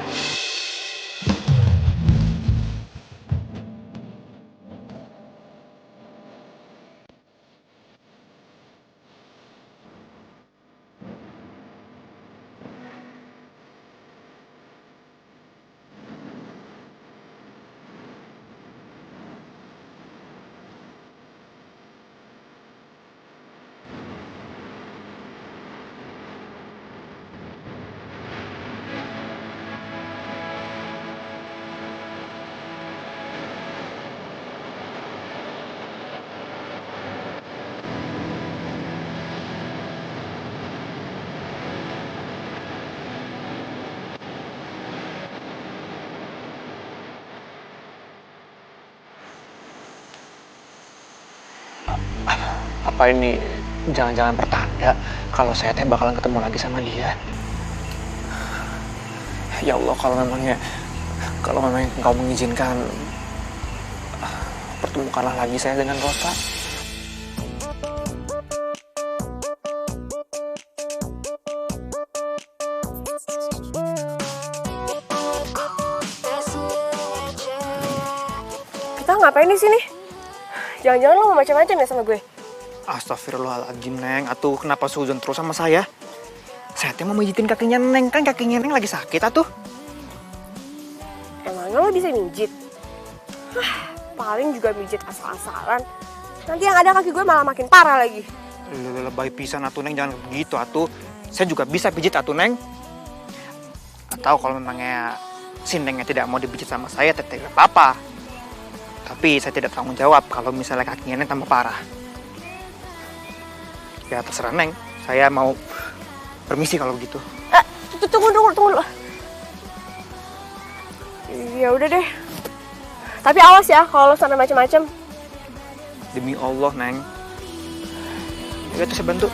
Apa ini jangan-jangan pertanda kalau saya teh bakalan ketemu lagi sama dia? Ya Allah, kalau memang engkau mengizinkan, pertemukanlah lagi saya dengan Rosa. Kita ngapain di sini? Jangan-jangan lo mau macam-macam ya sama gue? Astagfirullahaladzim, Neng. Atuh, kenapa suzon terus sama saya? Saya teh mau mijitin kakinya Neng. Kan kakinya Neng lagi sakit, atuh. Emangnya lo bisa mijit? Paling juga mijit asal-asalan. Nanti yang ada kaki gue malah makin parah lagi. Lebay pisan, atuh, Neng. Jangan begitu, atuh. Saya juga bisa pijit, atuh, Neng. Atau kalau memangnya si Nengnya tidak mau dipijit sama saya, teteh gak apa-apa. Tapi saya tidak tanggung jawab kalau misalnya kakinya Neng tambah parah. Ya terserah Neng, saya mau permisi kalau begitu. Tunggu dulu. Ya udah deh. Tapi awas ya kalau lo sampai macem-macem. Demi Allah, Neng. Ya tuh saya bantu.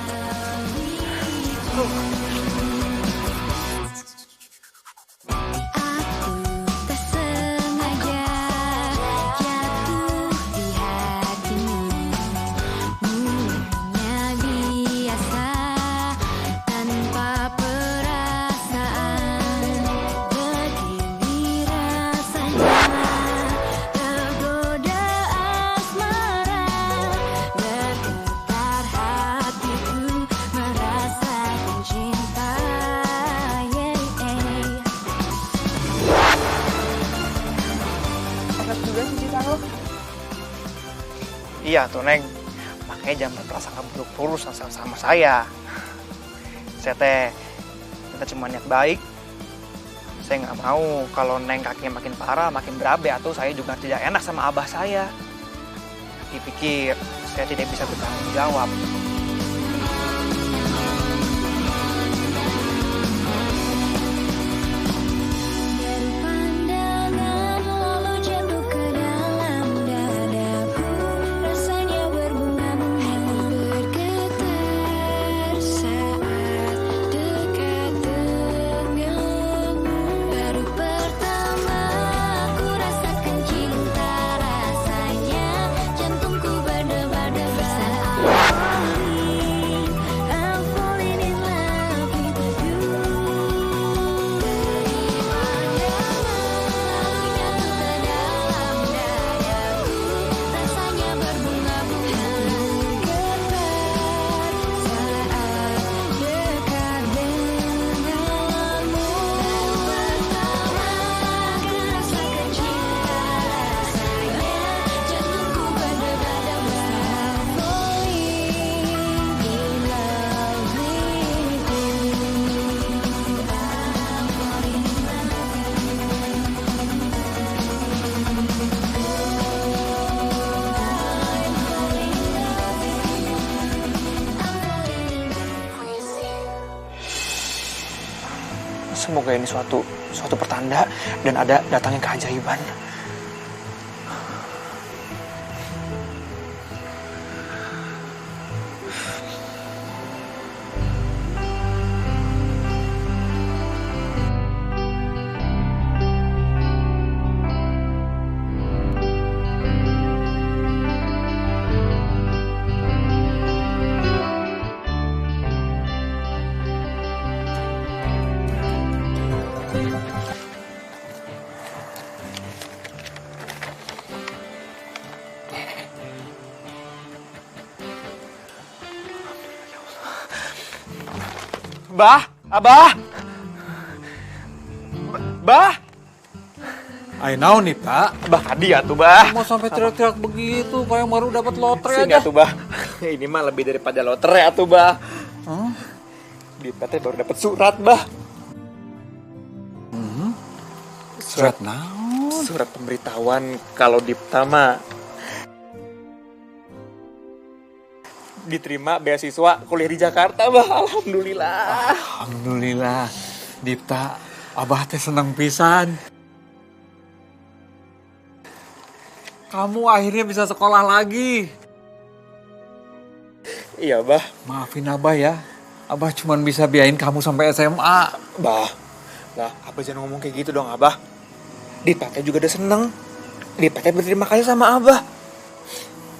Iya tuh, Neng. Makanya jangan berprasangka buruk sama saya. Saya teh cuma niat baik. Saya nggak mau kalau Neng kakinya makin parah, makin berabe, atau saya juga tidak enak sama abah saya. Dipikir saya tidak bisa bertanggung jawab. Semoga ini suatu pertanda dan ada datangnya keajaiban. Abah! Bah! I know nih, Pak. Bah, tadi ya tuh, Bah. Mau sampai teriak-teriak begitu kayak baru dapat lotre Sini aja. tuh, Bah. Ini mah lebih daripada lotre ya tuh, Bah. Hah? Dita teh baru dapat surat, Bah. Surat naon? Surat pemberitahuan kalau Dita mah diterima beasiswa kuliah di Jakarta, Bah. Alhamdulillah. Alhamdulillah. Dita, Abah teh senang pisan. Kamu akhirnya bisa sekolah lagi. Iya, Bah. Maafin Abah ya. Abah cuma bisa biayain kamu sampai SMA. Bah, Abah jangan ngomong kayak gitu dong, Abah. Dita teh juga udah seneng. Dita teh berterima kasih sama Abah.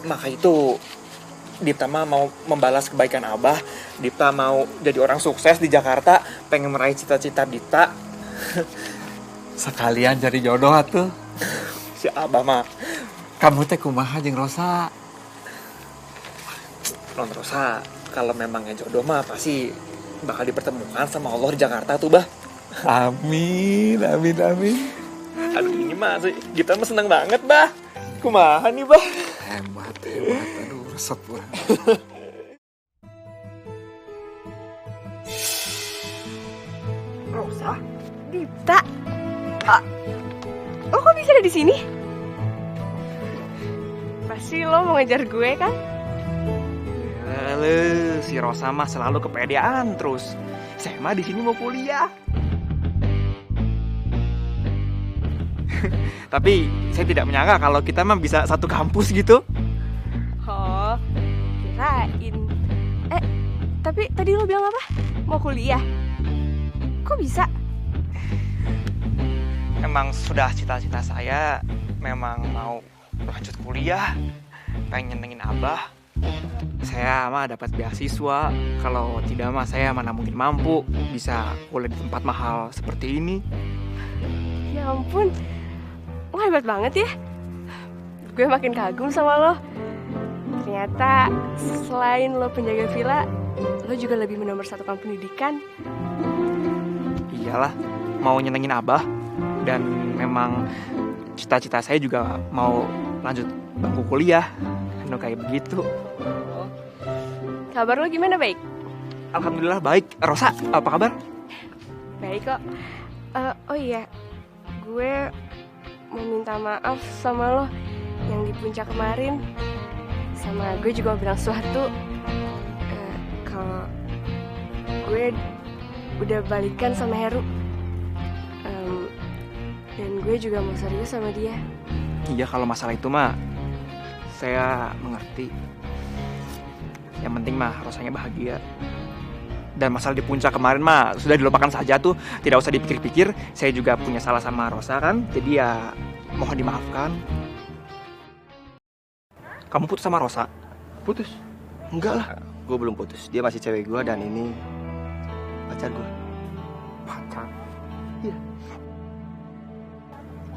Maka itu Dita mah mau membalas kebaikan Abah. Dita mau jadi orang sukses di Jakarta, pengen meraih cita-cita Dita. Sekalian cari jodoh atuh. Si Abah mah. Kamu teh kumaha jeung Rosa? Non Rosa, kalau memangnya jodoh mah pasti bakal dipertemukan sama Allah di Jakarta tuh, Bah. Amin, amin, amin. Aduh, ini mah Dita mah seneng banget, Bah. Kumaha nih, Bah? Hebat, hebat. Aduh, resep gue. Rosa? Dita? Lo kok bisa ada di sini? Pasti lo mau ngejar gue kan? Halo, si Rosa mah selalu kepedean terus. Saya mah di sini mau kuliah. Tapi saya tidak menyangka kalau kita mah bisa satu kampus gitu. Oh, kirain. Tapi tadi lo bilang apa? Mau kuliah? Kok bisa? Emang sudah cita-cita saya memang mau lanjut kuliah, pengen nyenengin Abah. Saya mah dapat beasiswa, kalau tidak mah saya mana mungkin mampu bisa kuliah di tempat mahal seperti ini. Ya ampun, lo hebat banget ya. Gue makin kagum sama lo. Ternyata selain lo penjaga villa, lo juga lebih menomorsatukan pendidikan. Iyalah, mau nyenengin Abah. Dan memang cita-cita saya juga mau lanjut bangku kuliah. Kayak begitu. Kabar lo gimana, baik? Alhamdulillah baik. Rosa, apa kabar? Baik kok. Oh iya, gue mau minta maaf sama lo yang di puncak kemarin. Sama gue juga bilang sesuatu. Kalau gue udah balikan sama Heru. Dan gue juga mau serius sama dia. Iya, kalau masalah itu mah saya mengerti. Yang penting mah Rosanya bahagia. Dan masalah di puncak kemarin mah sudah dilupakan saja tuh. Tidak usah dipikir-pikir. Saya juga punya salah sama Rosa kan. Jadi ya mohon dimaafkan. Kamu putus sama Rosa? Putus? Enggak lah, gue belum putus. Dia masih cewek gue dan ini pacar gue. Pacar? Iya.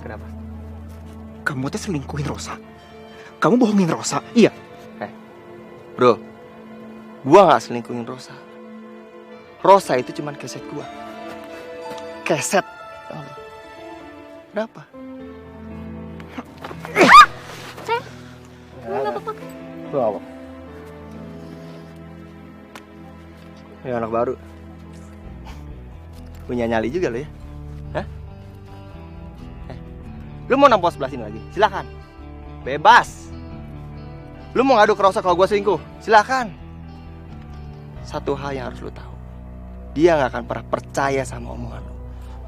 Kenapa? Kamu tuh selingkuhin Rosa? Kamu bohongin Rosa? Iya? Bro, gue gak selingkuhin Rosa. Rosa itu cuman keset gue. Keset. Kenapa? Sayang, lo gak apa-apa? Lo apa? Ya anak baru. Punya nyali juga lo ya? Hah? Lu mau nampol sebelah sini lagi? Silakan. Bebas. Lu mau ngadu ke Rosa kalau gue selingkuh? Silakan. Satu hal yang harus lu tahu. Dia gak akan pernah percaya sama omongan lu.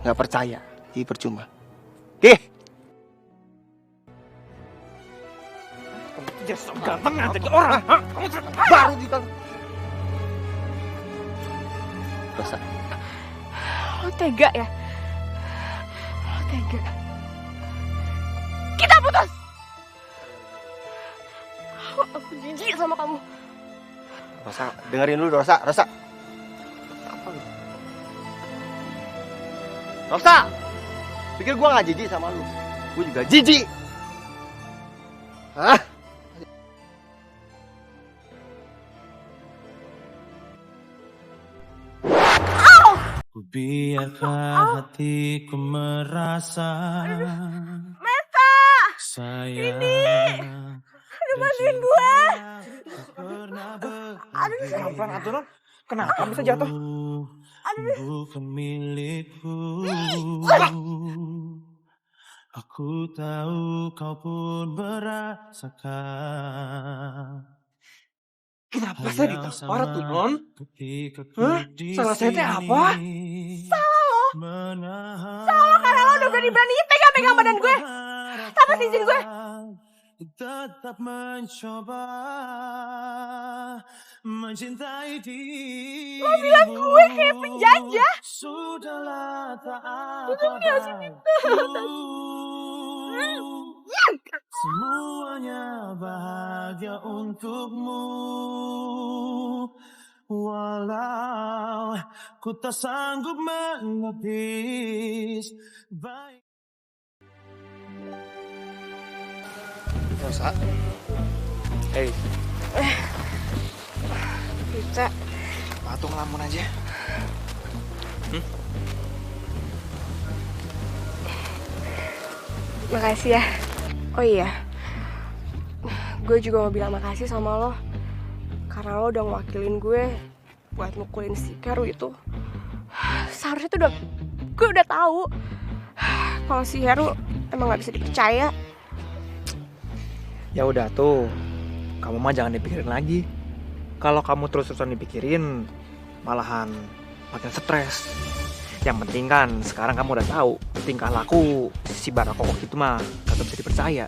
nggak percaya, jadi percuma. Oke. Kamu tuh jadi sok ganteng jadi orang. Kamu baru ditang. Rosa. Lo tega ya? Lo tega. Kita putus. Aku jijik sama kamu. Rosa, dengerin dulu Rosa. Rosa. Rosa. Pikir gua nggak jijik sama lu. Gua juga jijik. Hah? Ku biarkan hatiku merasa Meta! sayang. Aduh, bantuin gue! Aduh, pelan-pelan aturan. Kenapa bisa jatuh? Bukan milikku. Aku tahu kau pun merasakan. Kenapa saya ditampar tuh, Non? Hah? Salah saya teh apa? Salah lo! Salah karena lo udah berani-beraninya pegang-pegang badan gue! Tanpa izin gue! Tetap mencoba mencintai dirimu. Lo bilang gue kayak penjajah! Sudahlah tak apa-apa. Semuanya bahagia untukmu. Walau ku tak sanggup menepis. Rosa. Hei. Kita Patung ngelamun aja. Makasih ya. Oh iya, gue juga mau bilang makasih sama lo karena lo udah ngewakilin gue buat mukulin si Heru itu. Seharusnya tuh gue udah tahu kalau si Heru emang nggak bisa dipercaya. Ya udah tuh, kamu mah jangan dipikirin lagi. Kalau kamu terus-terusan dipikirin, malahan makin stres. Yang penting kan sekarang kamu udah tahu tingkah laku si Barakoko itu mah kagak bisa dipercaya.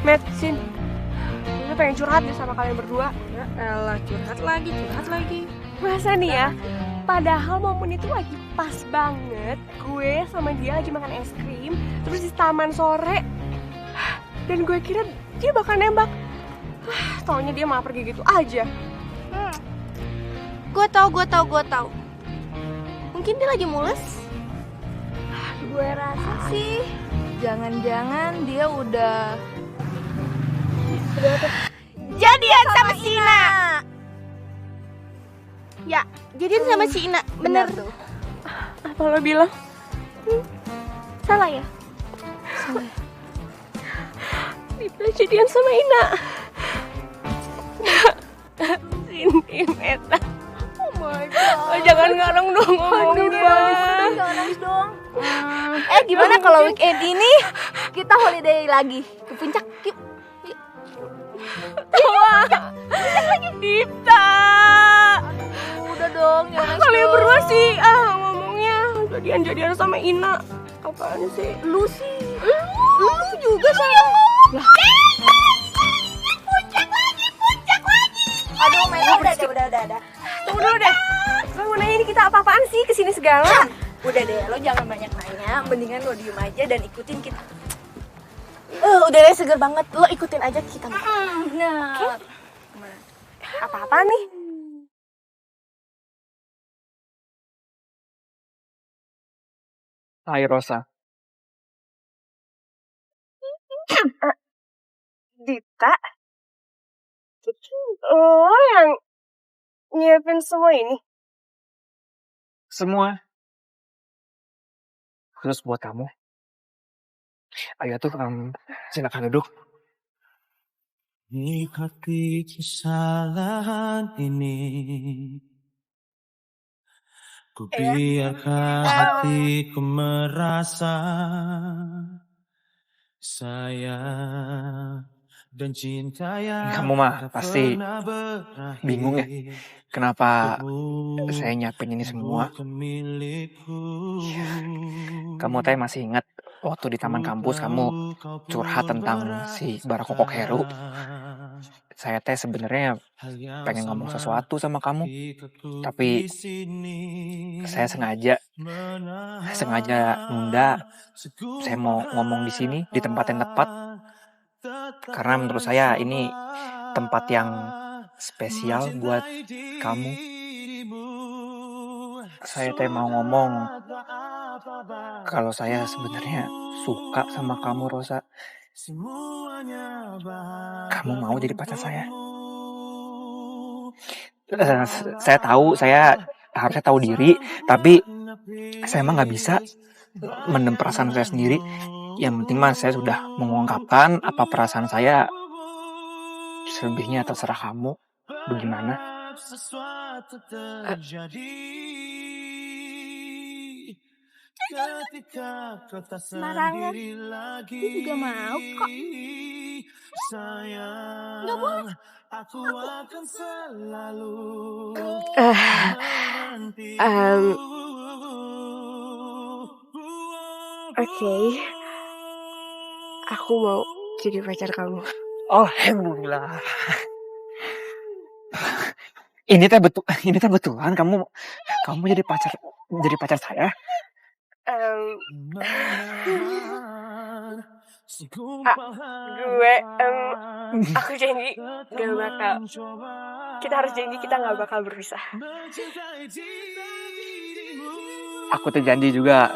Matt, Sin, gue pengen curhat deh sama kalian berdua. Ya elah, curhat lagi. Masa nih ya, padahal momen itu lagi pas banget. Gue sama dia lagi makan es krim, terus di taman sore. Dan gue kira dia bakal nembak. Taunya dia malah pergi gitu aja. Gue tahu. Mungkin dia lagi mules. Gue rasa sih jangan-jangan dia udah jadian sama si Ina. Ya, jadian sama si Ina. Bener tuh. Apa lo bilang? Salah ya? Salah. Dia jadian sama Ina. Sini, Meta. Oh my god. Oh, jangan ngarang dong ngomongnya. Jangan nangis dong. Gimana kalau weekend ini kita holiday lagi ke puncak? Yuk. Wah, Dipta. Udah dong, jangan nangis. Kalian berdua sih ngomongnya jadian-jadian sama Ina. Apaan sih? Lu sih. Lu juga sama. Lah. Puncak lagi. Aduh, udah. Tunggu dulu deh. Gue mau nanya ini kita apa-apaan sih kesini segala? Udah deh, lo jangan banyak nanya. Mendingan lo diem aja dan ikutin kita. Udah deh, seger banget. Lo ikutin aja kita. Nah. Okay. Apa-apa nih? Hai Rosa. Dita? Lo yang nyiapin semua ini? Semua. Khusus buat kamu. Ayo tuh, silakan duduk. Nikmati kesalahan ini Ku biarkan hatiku merasa sayang dan cinta yang Kamu mah tak pasti pernah berakhir. bingung ya, kenapa saya nyiapin ini semua. Bukan milikku. Kamu teh masih ingat waktu di taman kampus kamu curhat tentang si Barakokok Heru? Saya teh sebenarnya pengen ngomong sesuatu sama kamu, tapi saya sengaja nunda. Saya mau ngomong di sini di tempat yang tepat, karena menurut saya ini tempat yang spesial buat kamu. Saya teh mau ngomong kalau saya sebenarnya suka sama kamu, Rosa. Kamu mau jadi pacar saya? Saya tahu saya harusnya tahu diri, tapi saya emang nggak bisa mendem perasaan saya sendiri. Yang penting mah saya sudah mengungkapkan apa perasaan saya. Selebihnya terserah kamu. Bagaimana? Sembarangan. Gue juga mau kok. Nggak boleh. Oke. Aku mau jadi pacar kamu. Alhamdulillah. Ini teh betulan kamu jadi pacar saya? Aku janji gak bakal. Kita harus janji kita gak bakal berpisah. Aku tuh janji juga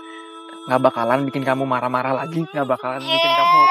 gak bakalan bikin kamu marah-marah lagi, gak bakalan bikin kamu